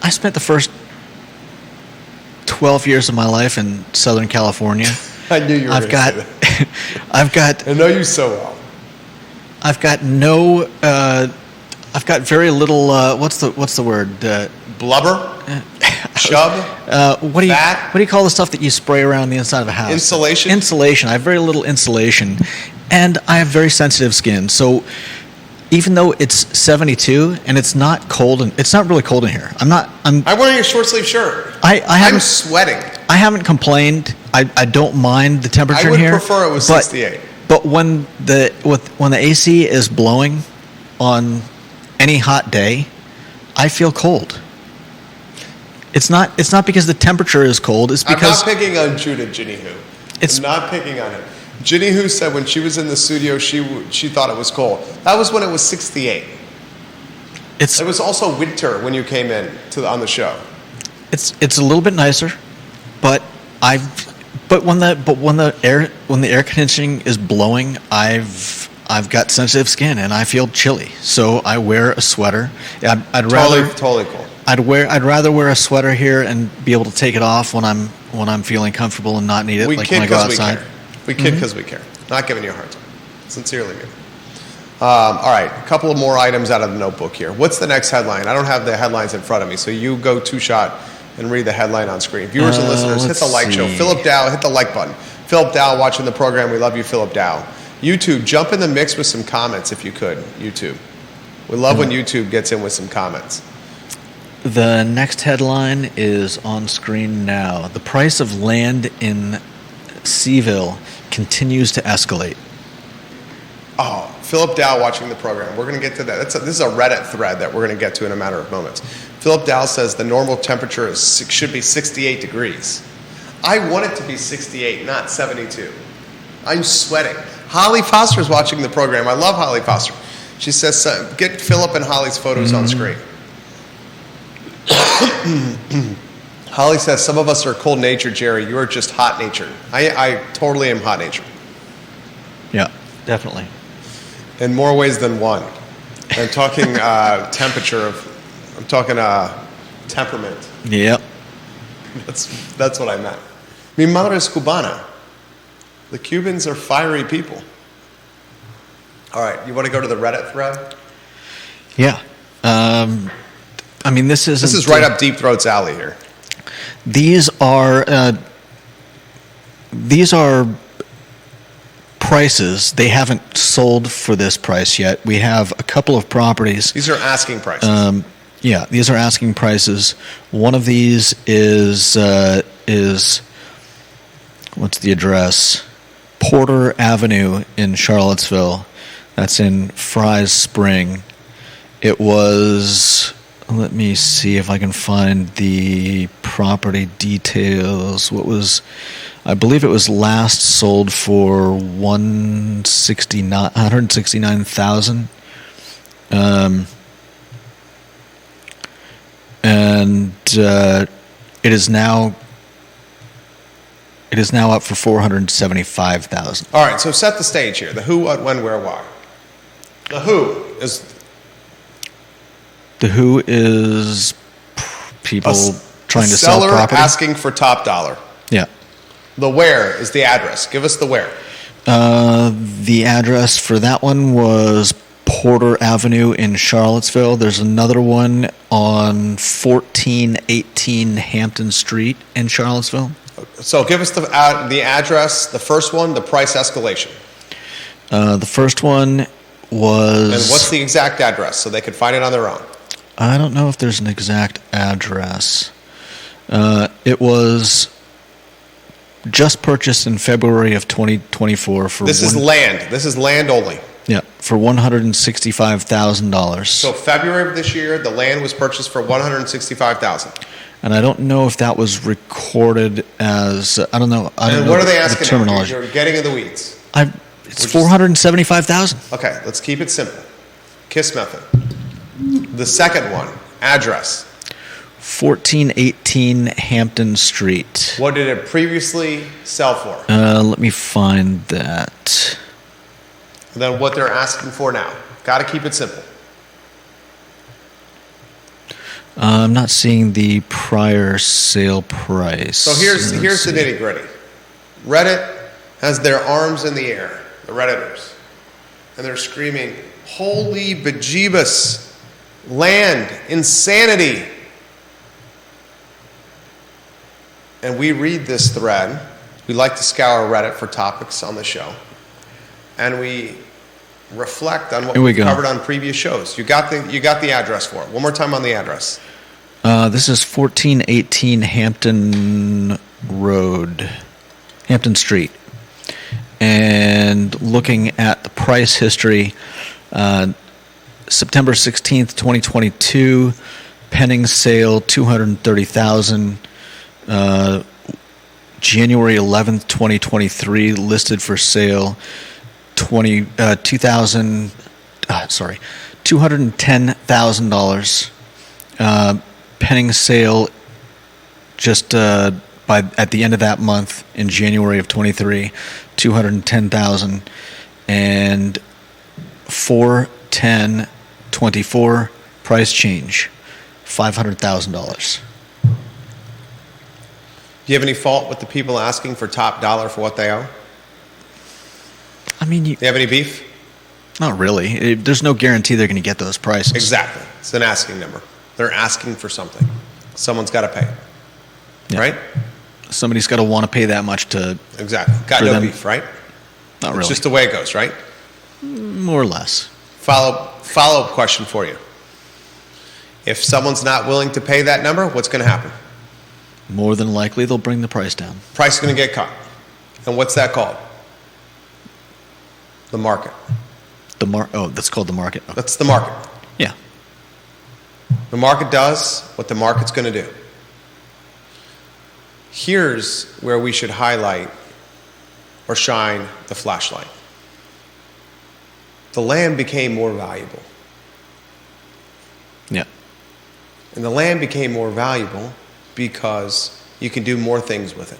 S2: I spent the first 12 years of my life in Southern California.
S1: I knew you were going to say that. I know you so well.
S2: I've got very little. What's the word?
S1: Blubber? Chub?
S2: What do you call the stuff that you spray around the inside of a house?
S1: Insulation?
S2: Insulation. I have very little insulation, and I have very sensitive skin. So even though it's 72 and it's not cold, and it's not really cold in here. I'm
S1: wearing a short sleeve shirt.
S2: I'm
S1: sweating.
S2: I haven't complained. I don't mind the temperature in here.
S1: I would prefer it was 68.
S2: But when the AC is blowing on any hot day, I feel cold. It's not because the temperature is cold. It's because
S1: I'm not picking on Judah Ginny Who. I'm not picking on him. Ginny Who said when she was in the studio, she thought it was cold. That was when it was 68. It was also winter when you came in on the show.
S2: It's a little bit nicer, but when the air conditioning is blowing, I've got sensitive skin and I feel chilly, so I wear a sweater. I'd rather
S1: totally cool.
S2: I'd rather wear a sweater here and be able to take it off when I'm feeling comfortable and not need it.
S1: We
S2: like
S1: kid
S2: when I go
S1: because we
S2: outside.
S1: care. We kid because we care. Not giving you a hard time. Sincerely, mean. All right, a couple of more items out of the notebook here. What's the next headline? I don't have the headlines in front of me, so you go two-shot and read the headline on screen. Viewers and listeners, hit the like show. Philip Dow, hit the like button. Philip Dow watching the program. We love you, Philip Dow. YouTube, jump in the mix with some comments if you could. YouTube. We love when YouTube gets in with some comments.
S2: The next headline is on screen now. The price of land in CVille continues to escalate.
S1: Oh, Philip Dow watching the program. We're going to get to that. This is a Reddit thread that we're going to get to in a matter of moments. Philip Dow says the normal temperature should be 68 degrees. I want it to be 68, not 72. I'm sweating. Holly Foster's watching the program. I love Holly Foster. She says, get Philip and Holly's photos on screen. Holly says, some of us are cold-natured, Jerry. You are just hot-natured. I totally am hot-natured.
S2: Yeah, definitely.
S1: In more ways than one. I'm talking I'm talking temperament.
S2: Yep.
S1: That's what I meant. Mi madre es cubana. The Cubans are fiery people. All right, you want to go to the Reddit thread?
S2: Yeah. I mean, this is
S1: right up Deep Throat's alley here.
S2: These are prices. They haven't sold for this price yet. We have a couple of properties.
S1: These are asking prices.
S2: Yeah, these are asking prices. One of these is what's the address? Porter Avenue in Charlottesville. That's in Fry's Spring. It was, let me see if I can find the property details. I believe it was last sold for $169,000. And it is now up for $475,000.
S1: All right, so set the stage here. The who, what, when, where, why. The who is
S2: The who is people trying to sell
S1: seller
S2: property.
S1: asking for top dollar.
S2: Yeah.
S1: The where is the address. Give us the where.
S2: The address for that one was Porter Avenue in Charlottesville. There's another one on 1418 Hampton Street in Charlottesville.
S1: So give us the address, the first one, the price escalation.
S2: The first one was...
S1: And what's the exact address so they could find it on their own?
S2: I don't know if there's an exact address. It was just purchased in February of 2024 for...
S1: This is land. This is land only.
S2: Yeah, for $165,000.
S1: So February of this year, the land was purchased for $165,000.
S2: And I don't know if that was recorded as... I don't know.
S1: And what are they asking?
S2: The terminology.
S1: You're getting in the weeds.
S2: It's $475,000.
S1: Okay, let's keep it simple. KISS method. The second one, address.
S2: 1418 Hampton Street.
S1: What did it previously sell for?
S2: Let me find that.
S1: And then what they're asking for now. Got to keep it simple.
S2: I'm not seeing the prior sale price.
S1: So here's the nitty gritty. Reddit has their arms in the air, the Redditors, and they're screaming, "Holy bejeebus! Land, insanity!" And we read this thread. We like to scour Reddit for topics on the show, and we reflect on what we covered on previous shows. You got the address for it. One more time on the address.
S2: This is 1418 Hampton Road, Hampton Street. And looking at the price history, September 16th, 2022, pending sale $230,000. January 11th, 2023, listed for sale $210,000. Pending sale just at the end of that month in January of 23, $210,000, and 4/10/24 price change, $500,000.
S1: Do you have any fault with the people asking for top dollar for what they owe?
S2: I mean,
S1: Do you have any beef?
S2: Not really. There's no guarantee they're going to get those prices.
S1: Exactly. It's an asking number. They're asking for something. Someone's got to pay.
S2: Yeah.
S1: Right?
S2: Somebody's got to want to pay that much to...
S1: Exactly. Got no beef, right?
S2: Not really.
S1: It's just the way it goes, right?
S2: More or less.
S1: Follow-up question for you. If someone's not willing to pay that number, what's going to happen?
S2: More than likely, they'll bring the price down.
S1: Price is going to get cut. And what's that called? The market.
S2: That's called the market. Oh.
S1: That's the market.
S2: Yeah.
S1: The market does what the market's going to do. Here's where we should highlight or shine the flashlight. The land became more valuable.
S2: Yeah.
S1: And the land became more valuable because you can do more things with it.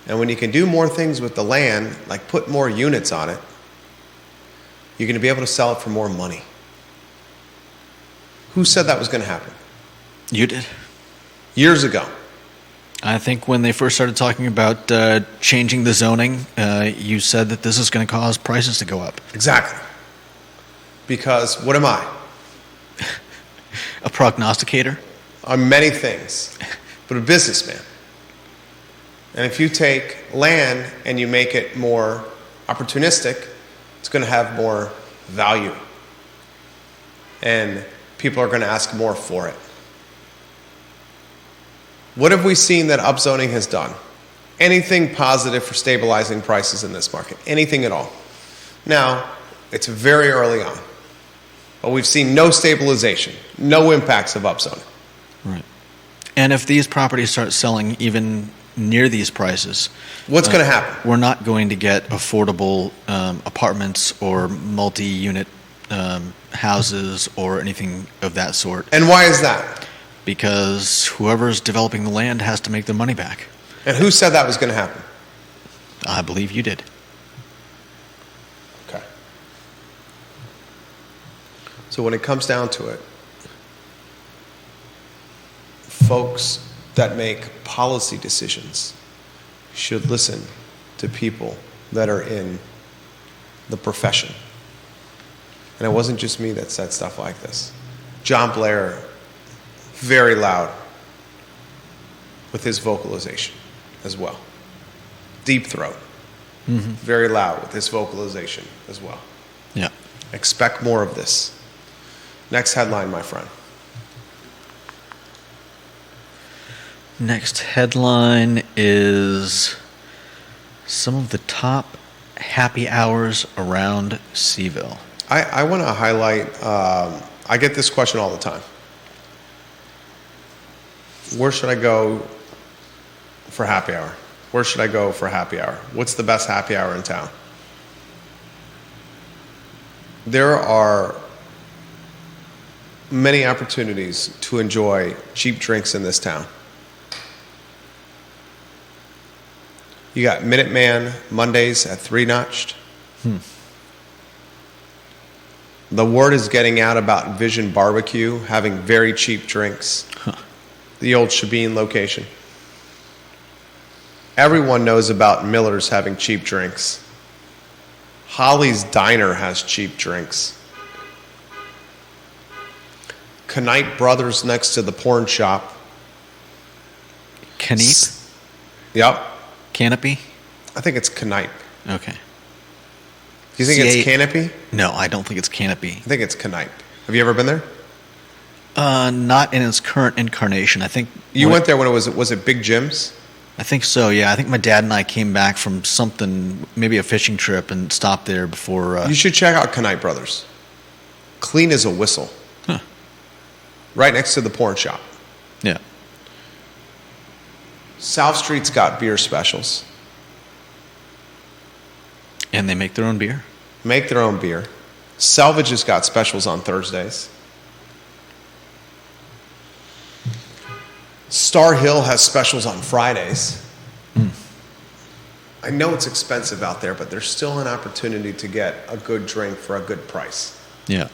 S1: And when you can do more things with the land, like put more units on it, you're going to be able to sell it for more money. Who said that was going to happen?
S2: You did.
S1: Years ago.
S2: I think when they first started talking about changing the zoning, you said that this is going to cause prices to go up.
S1: Exactly. Because what am I?
S2: A prognosticator?
S1: I'm many things, but a businessman. And if you take land and you make it more opportunistic, it's going to have more value. And people are going to ask more for it. What have we seen that upzoning has done? Anything positive for stabilizing prices in this market? Anything at all? Now, it's very early on, but we've seen no stabilization, no impacts of upzoning.
S2: Right. And if these properties start selling even near these prices,
S1: what's going to happen?
S2: We're not going to get affordable apartments or multi-unit houses or anything of that sort.
S1: And why is that?
S2: Because whoever's developing the land has to make their money back.
S1: And who said that was going to happen?
S2: I believe you did.
S1: Okay. So when it comes down to it, folks that make policy decisions should listen to people that are in the profession. And it wasn't just me that said stuff like this. John Blair, very loud with his vocalization as well. Deep throat, very loud with his vocalization as well.
S2: Yeah.
S1: Expect more of this. Next headline, my friend.
S2: Next headline is some of the top happy hours around CVille.
S1: I want to highlight, I get this question all the time. Where should I go for happy hour? Where should I go for happy hour? What's the best happy hour in town? There are many opportunities to enjoy cheap drinks in this town. You got Minuteman Mondays at 3 Notched. The word is getting out about Vision Barbecue having very cheap drinks. The old Shabine location. Everyone knows about Miller's having cheap drinks. Holly's Diner has cheap drinks. Knight Brothers next to the porn shop.
S2: Caneep?
S1: Yep.
S2: Canopy?
S1: I think it's Knight.
S2: Okay.
S1: Do you think it's Canopy?
S2: No, I don't think it's Canopy.
S1: I think it's Knight. Have you ever been there?
S2: Not in its current incarnation. I think
S1: you went there when it was it Big Jim's?
S2: I think so, yeah. I think my dad and I came back from something, maybe a fishing trip, and stopped there before.
S1: You should check out Knight Brothers. Clean as a whistle.
S2: Huh.
S1: Right next to the porn shop.
S2: Yeah.
S1: South Street's got beer specials.
S2: And they make their own beer?
S1: Make their own beer. Salvage has got specials on Thursdays. Star Hill has specials on Fridays. I know it's expensive out there, but there's still an opportunity to get a good drink for a good price.
S2: Yeah.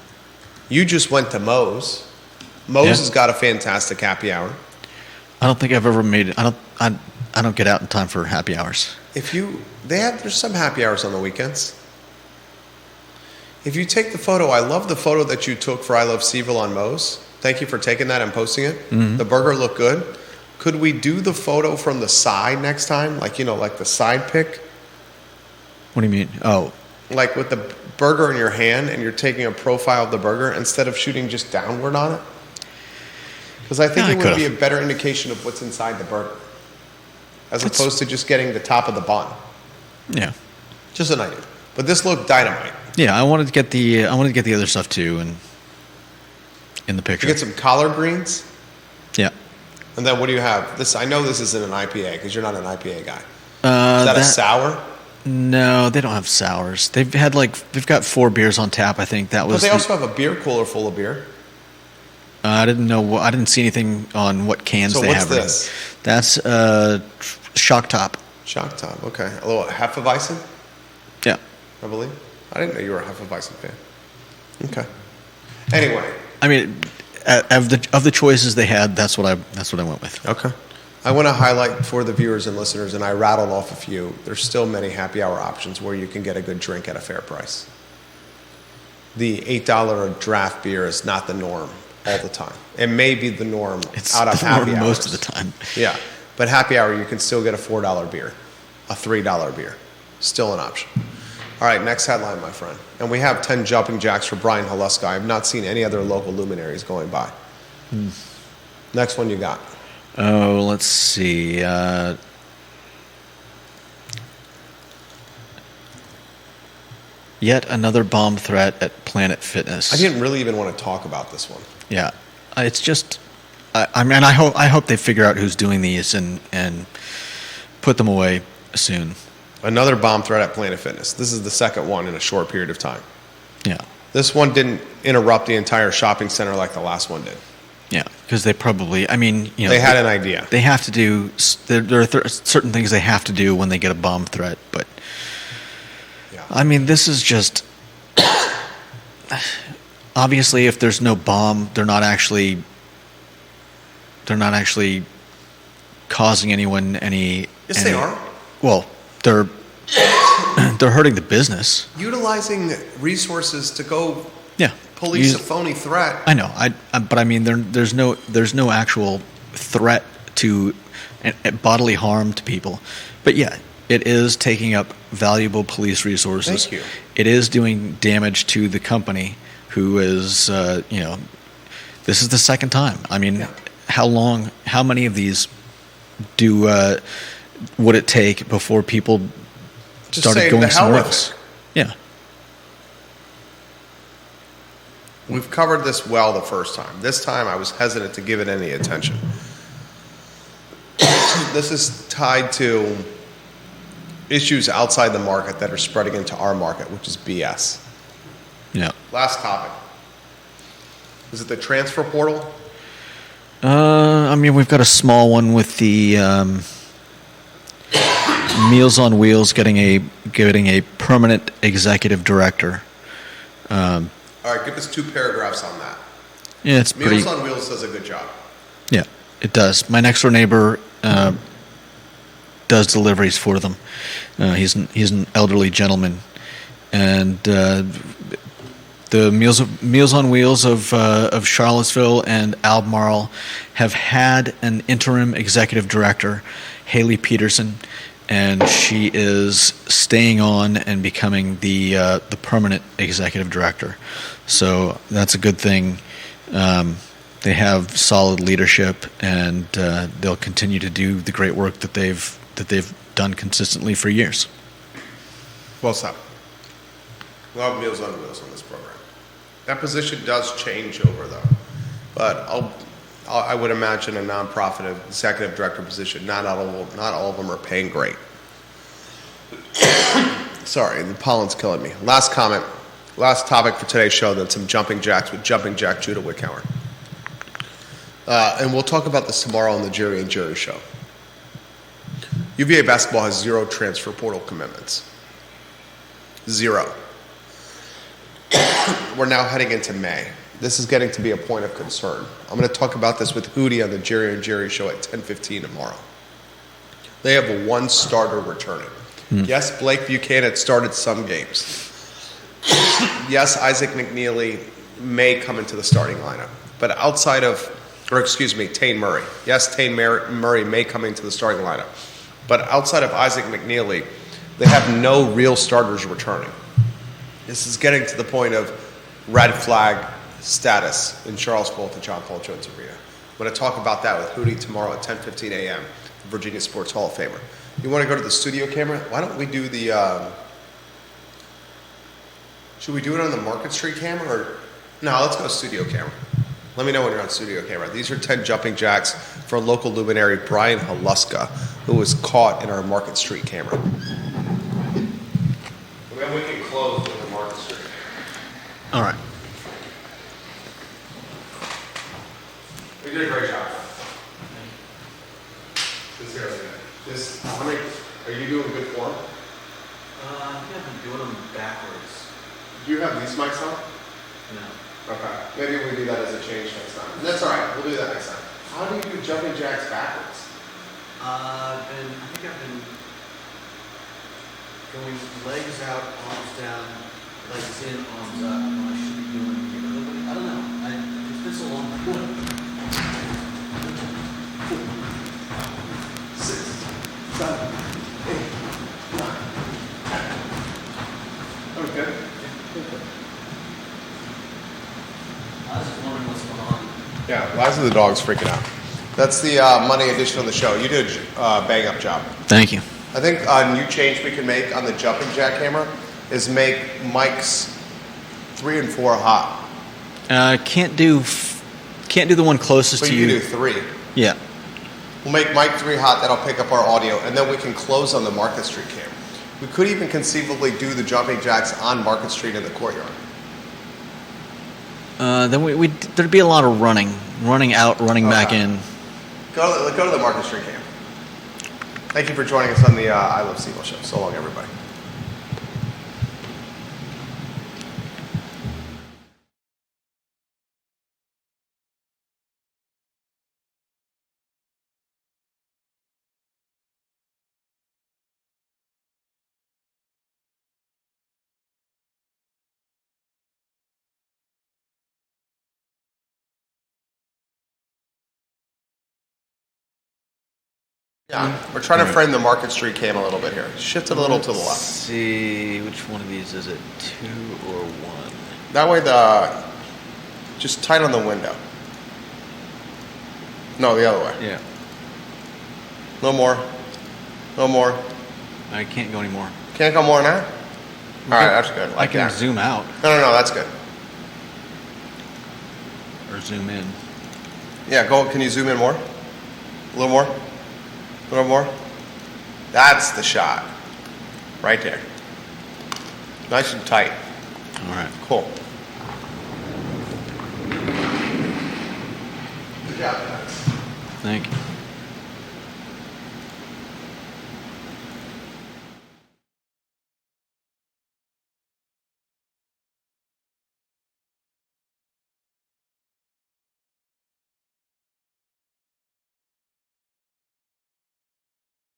S1: You just went to Moe's. Moe's has got a fantastic happy hour.
S2: I don't think I've ever made it. I don't get out in time for happy hours.
S1: There's some happy hours on the weekends. If you take the photo, I love the photo that you took for I Love CVille on Moe's. Thank you for taking that and posting it. Mm-hmm. The burger looked good. Could we do the photo from the side next time? Like the side pic?
S2: What do you mean? Oh.
S1: Like with the burger in your hand and you're taking a profile of the burger instead of shooting just downward on it? Because I think it would be a better indication of what's inside the burger. As opposed to just getting the top of the bun.
S2: Yeah.
S1: Just an idea. But this looked dynamite.
S2: Yeah, I wanted to get the other stuff too, and in the picture.
S1: You get some collard greens.
S2: Yeah.
S1: And then what do you have? I know this isn't an IPA because you're not an IPA guy. Is that a sour?
S2: No, they don't have sours. They've got 4 beers on tap. I think that was.
S1: But they also have a beer cooler full of beer.
S2: I didn't see anything on what cans they have.
S1: So what's this?
S2: That's Shock Top.
S1: Shock Top. Okay, a little Hefeweizen.
S2: Yeah.
S1: I believe. I didn't know you were a Hefeweizen fan. Okay. Anyway.
S2: I mean, of the choices they had, that's what I went with.
S1: Okay. I want to highlight for the viewers and listeners, and I rattled off a few. There's still many happy hour options where you can get a good drink at a fair price. The $8 draft beer is not the norm all the time. It may be the norm out of happy hours.
S2: Most of the time.
S1: Yeah. But happy hour, you can still get a $4 beer, a $3 beer. Still an option. All right, next headline, my friend. And we have 10 jumping jacks for Brian Haluska. I have not seen any other local luminaries going by. Next one you got.
S2: Oh, let's see. Yet another bomb threat at Planet Fitness.
S1: I didn't really even want to talk about this one.
S2: Yeah, it's just. I hope they figure out who's doing these and put them away soon.
S1: Another bomb threat at Planet Fitness. This is the second one in a short period of time.
S2: Yeah.
S1: This one didn't interrupt the entire shopping center like the last one did.
S2: Yeah, because they probably.
S1: They had an idea.
S2: They have to do. There are certain things they have to do when they get a bomb threat, but. Yeah. This is just. obviously, if there's no bomb, they're not actually causing anyone any.
S1: Yes, they are.
S2: Well, they're hurting the business.
S1: Utilizing resources to go
S2: Yeah.
S1: police a phony threat.
S2: I know. But I mean, there's no actual threat to bodily harm to people. But yeah, it is taking up valuable police resources.
S1: Thank you.
S2: It is doing damage to the company, who is, this is the second time. I mean,
S1: Yeah.
S2: how many of these would it take before people
S1: Just
S2: started
S1: say,
S2: going
S1: "The hell
S2: somewhere
S1: with
S2: else?"
S1: it."
S2: Yeah.
S1: We've covered this well the first time. This time I was hesitant to give it any attention. This is tied to issues outside the market that are spreading into our market, which is BS.
S2: Yeah.
S1: Last topic. Is it the transfer portal?
S2: I mean, we've got a small one with the Meals on Wheels getting a permanent executive director.
S1: All right, give us 2 paragraphs on that.
S2: Yeah, it's pretty.
S1: Meals on Wheels does a good job.
S2: Yeah, it does. My next door neighbor does deliveries for them. He's an elderly gentleman, and the Meals on Wheels of Charlottesville and Albemarle have had an interim executive director, Haley Peterson, and she is staying on and becoming the permanent executive director. So that's a good thing. They have solid leadership, and they'll continue to do the great work that they've done consistently for years.
S1: Well said. We'll have Meals on Wheels on this program. That position does change over, though. But I would imagine a nonprofit executive director position, not all of them are paying great. Sorry, the pollen's killing me. Last comment. Last topic for today's show, then some jumping jacks with Jumping Jack Judah Wickhauer. And we'll talk about this tomorrow on the Jerry and Jerry Show. UVA basketball has 0 transfer portal commitments. 0. We're now heading into May. This is getting to be a point of concern. I'm going to talk about this with Hootie on the Jerry and Jerry Show at 10:15 tomorrow. They have 1 starter returning. Yes, Blake Buchanan started some games. Yes, Isaac McNeely may come into the starting lineup. But Tane Murray. Yes, Tane Murray may come into the starting lineup. But outside of Isaac McNeely, they have no real starters returning. This is getting to the point of red flag status in Charlottesville at the John Paul Jones Arena. I'm going to talk about that with Hootie tomorrow at 10:15 a.m., the Virginia Sports Hall of Famer. You want to go to the studio camera? Why don't we do the... should we do it on the Market Street camera? Or no, let's go studio camera. Let me know when you're on studio camera. These are 10 jumping jacks for local luminary Brian Haluska, who was caught in our Market Street camera. And then we can close with the Market Street camera.
S2: All right.
S1: We did a great job. Are you doing good form?
S2: I think I've been doing them backwards.
S1: Do you have these mics on?
S2: No.
S1: Okay. Maybe we do that as a change next time. And that's all right. We'll do that next time. How do you do jumping jacks backwards?
S2: I think I've been going legs out, arms down, legs in, arms up. I should be doing. I don't know. It's been so long.
S1: 6, 7, 8, 9, 10. Okay.
S2: I was just wondering what's going on.
S1: Yeah, why is the dog's freaking out? That's the Monday edition of the show. You did a bang-up job.
S2: Thank you.
S1: I think a new change we can make on the jumping jack camera is make mics 3 and 4 hot.
S2: Can't do the one closest
S1: But
S2: to
S1: you
S2: you.
S1: can do 3.
S2: Yeah.
S1: We'll make mic 3 hot. That'll pick up our audio, and then we can close on the Market Street camera. We could even conceivably do the jumping jacks on Market Street in the courtyard.
S2: Then there'd be a lot of running out, running back in.
S1: Go to the Market Street camera. Thank you for joining us on the I Love CVille Show. So long, everybody. Yeah, we're trying to frame the Market Street cam a little bit here. Shift it a little to the
S2: Let's
S1: left.
S2: see, which one of these is it? 2 or 1?
S1: That way just tight on the window. No, the other way.
S2: Yeah.
S1: A little more. A little more.
S2: I can't go anymore.
S1: Can't go more than that? All right, that's good.
S2: I
S1: Like
S2: can
S1: that.
S2: zoom out
S1: No, that's good.
S2: or zoom in.
S1: Yeah, go. Can you zoom in more? A little more? A little more? That's the shot. Right there. Nice and tight.
S2: All right.
S1: Cool. Good job, guys.
S2: Thank you.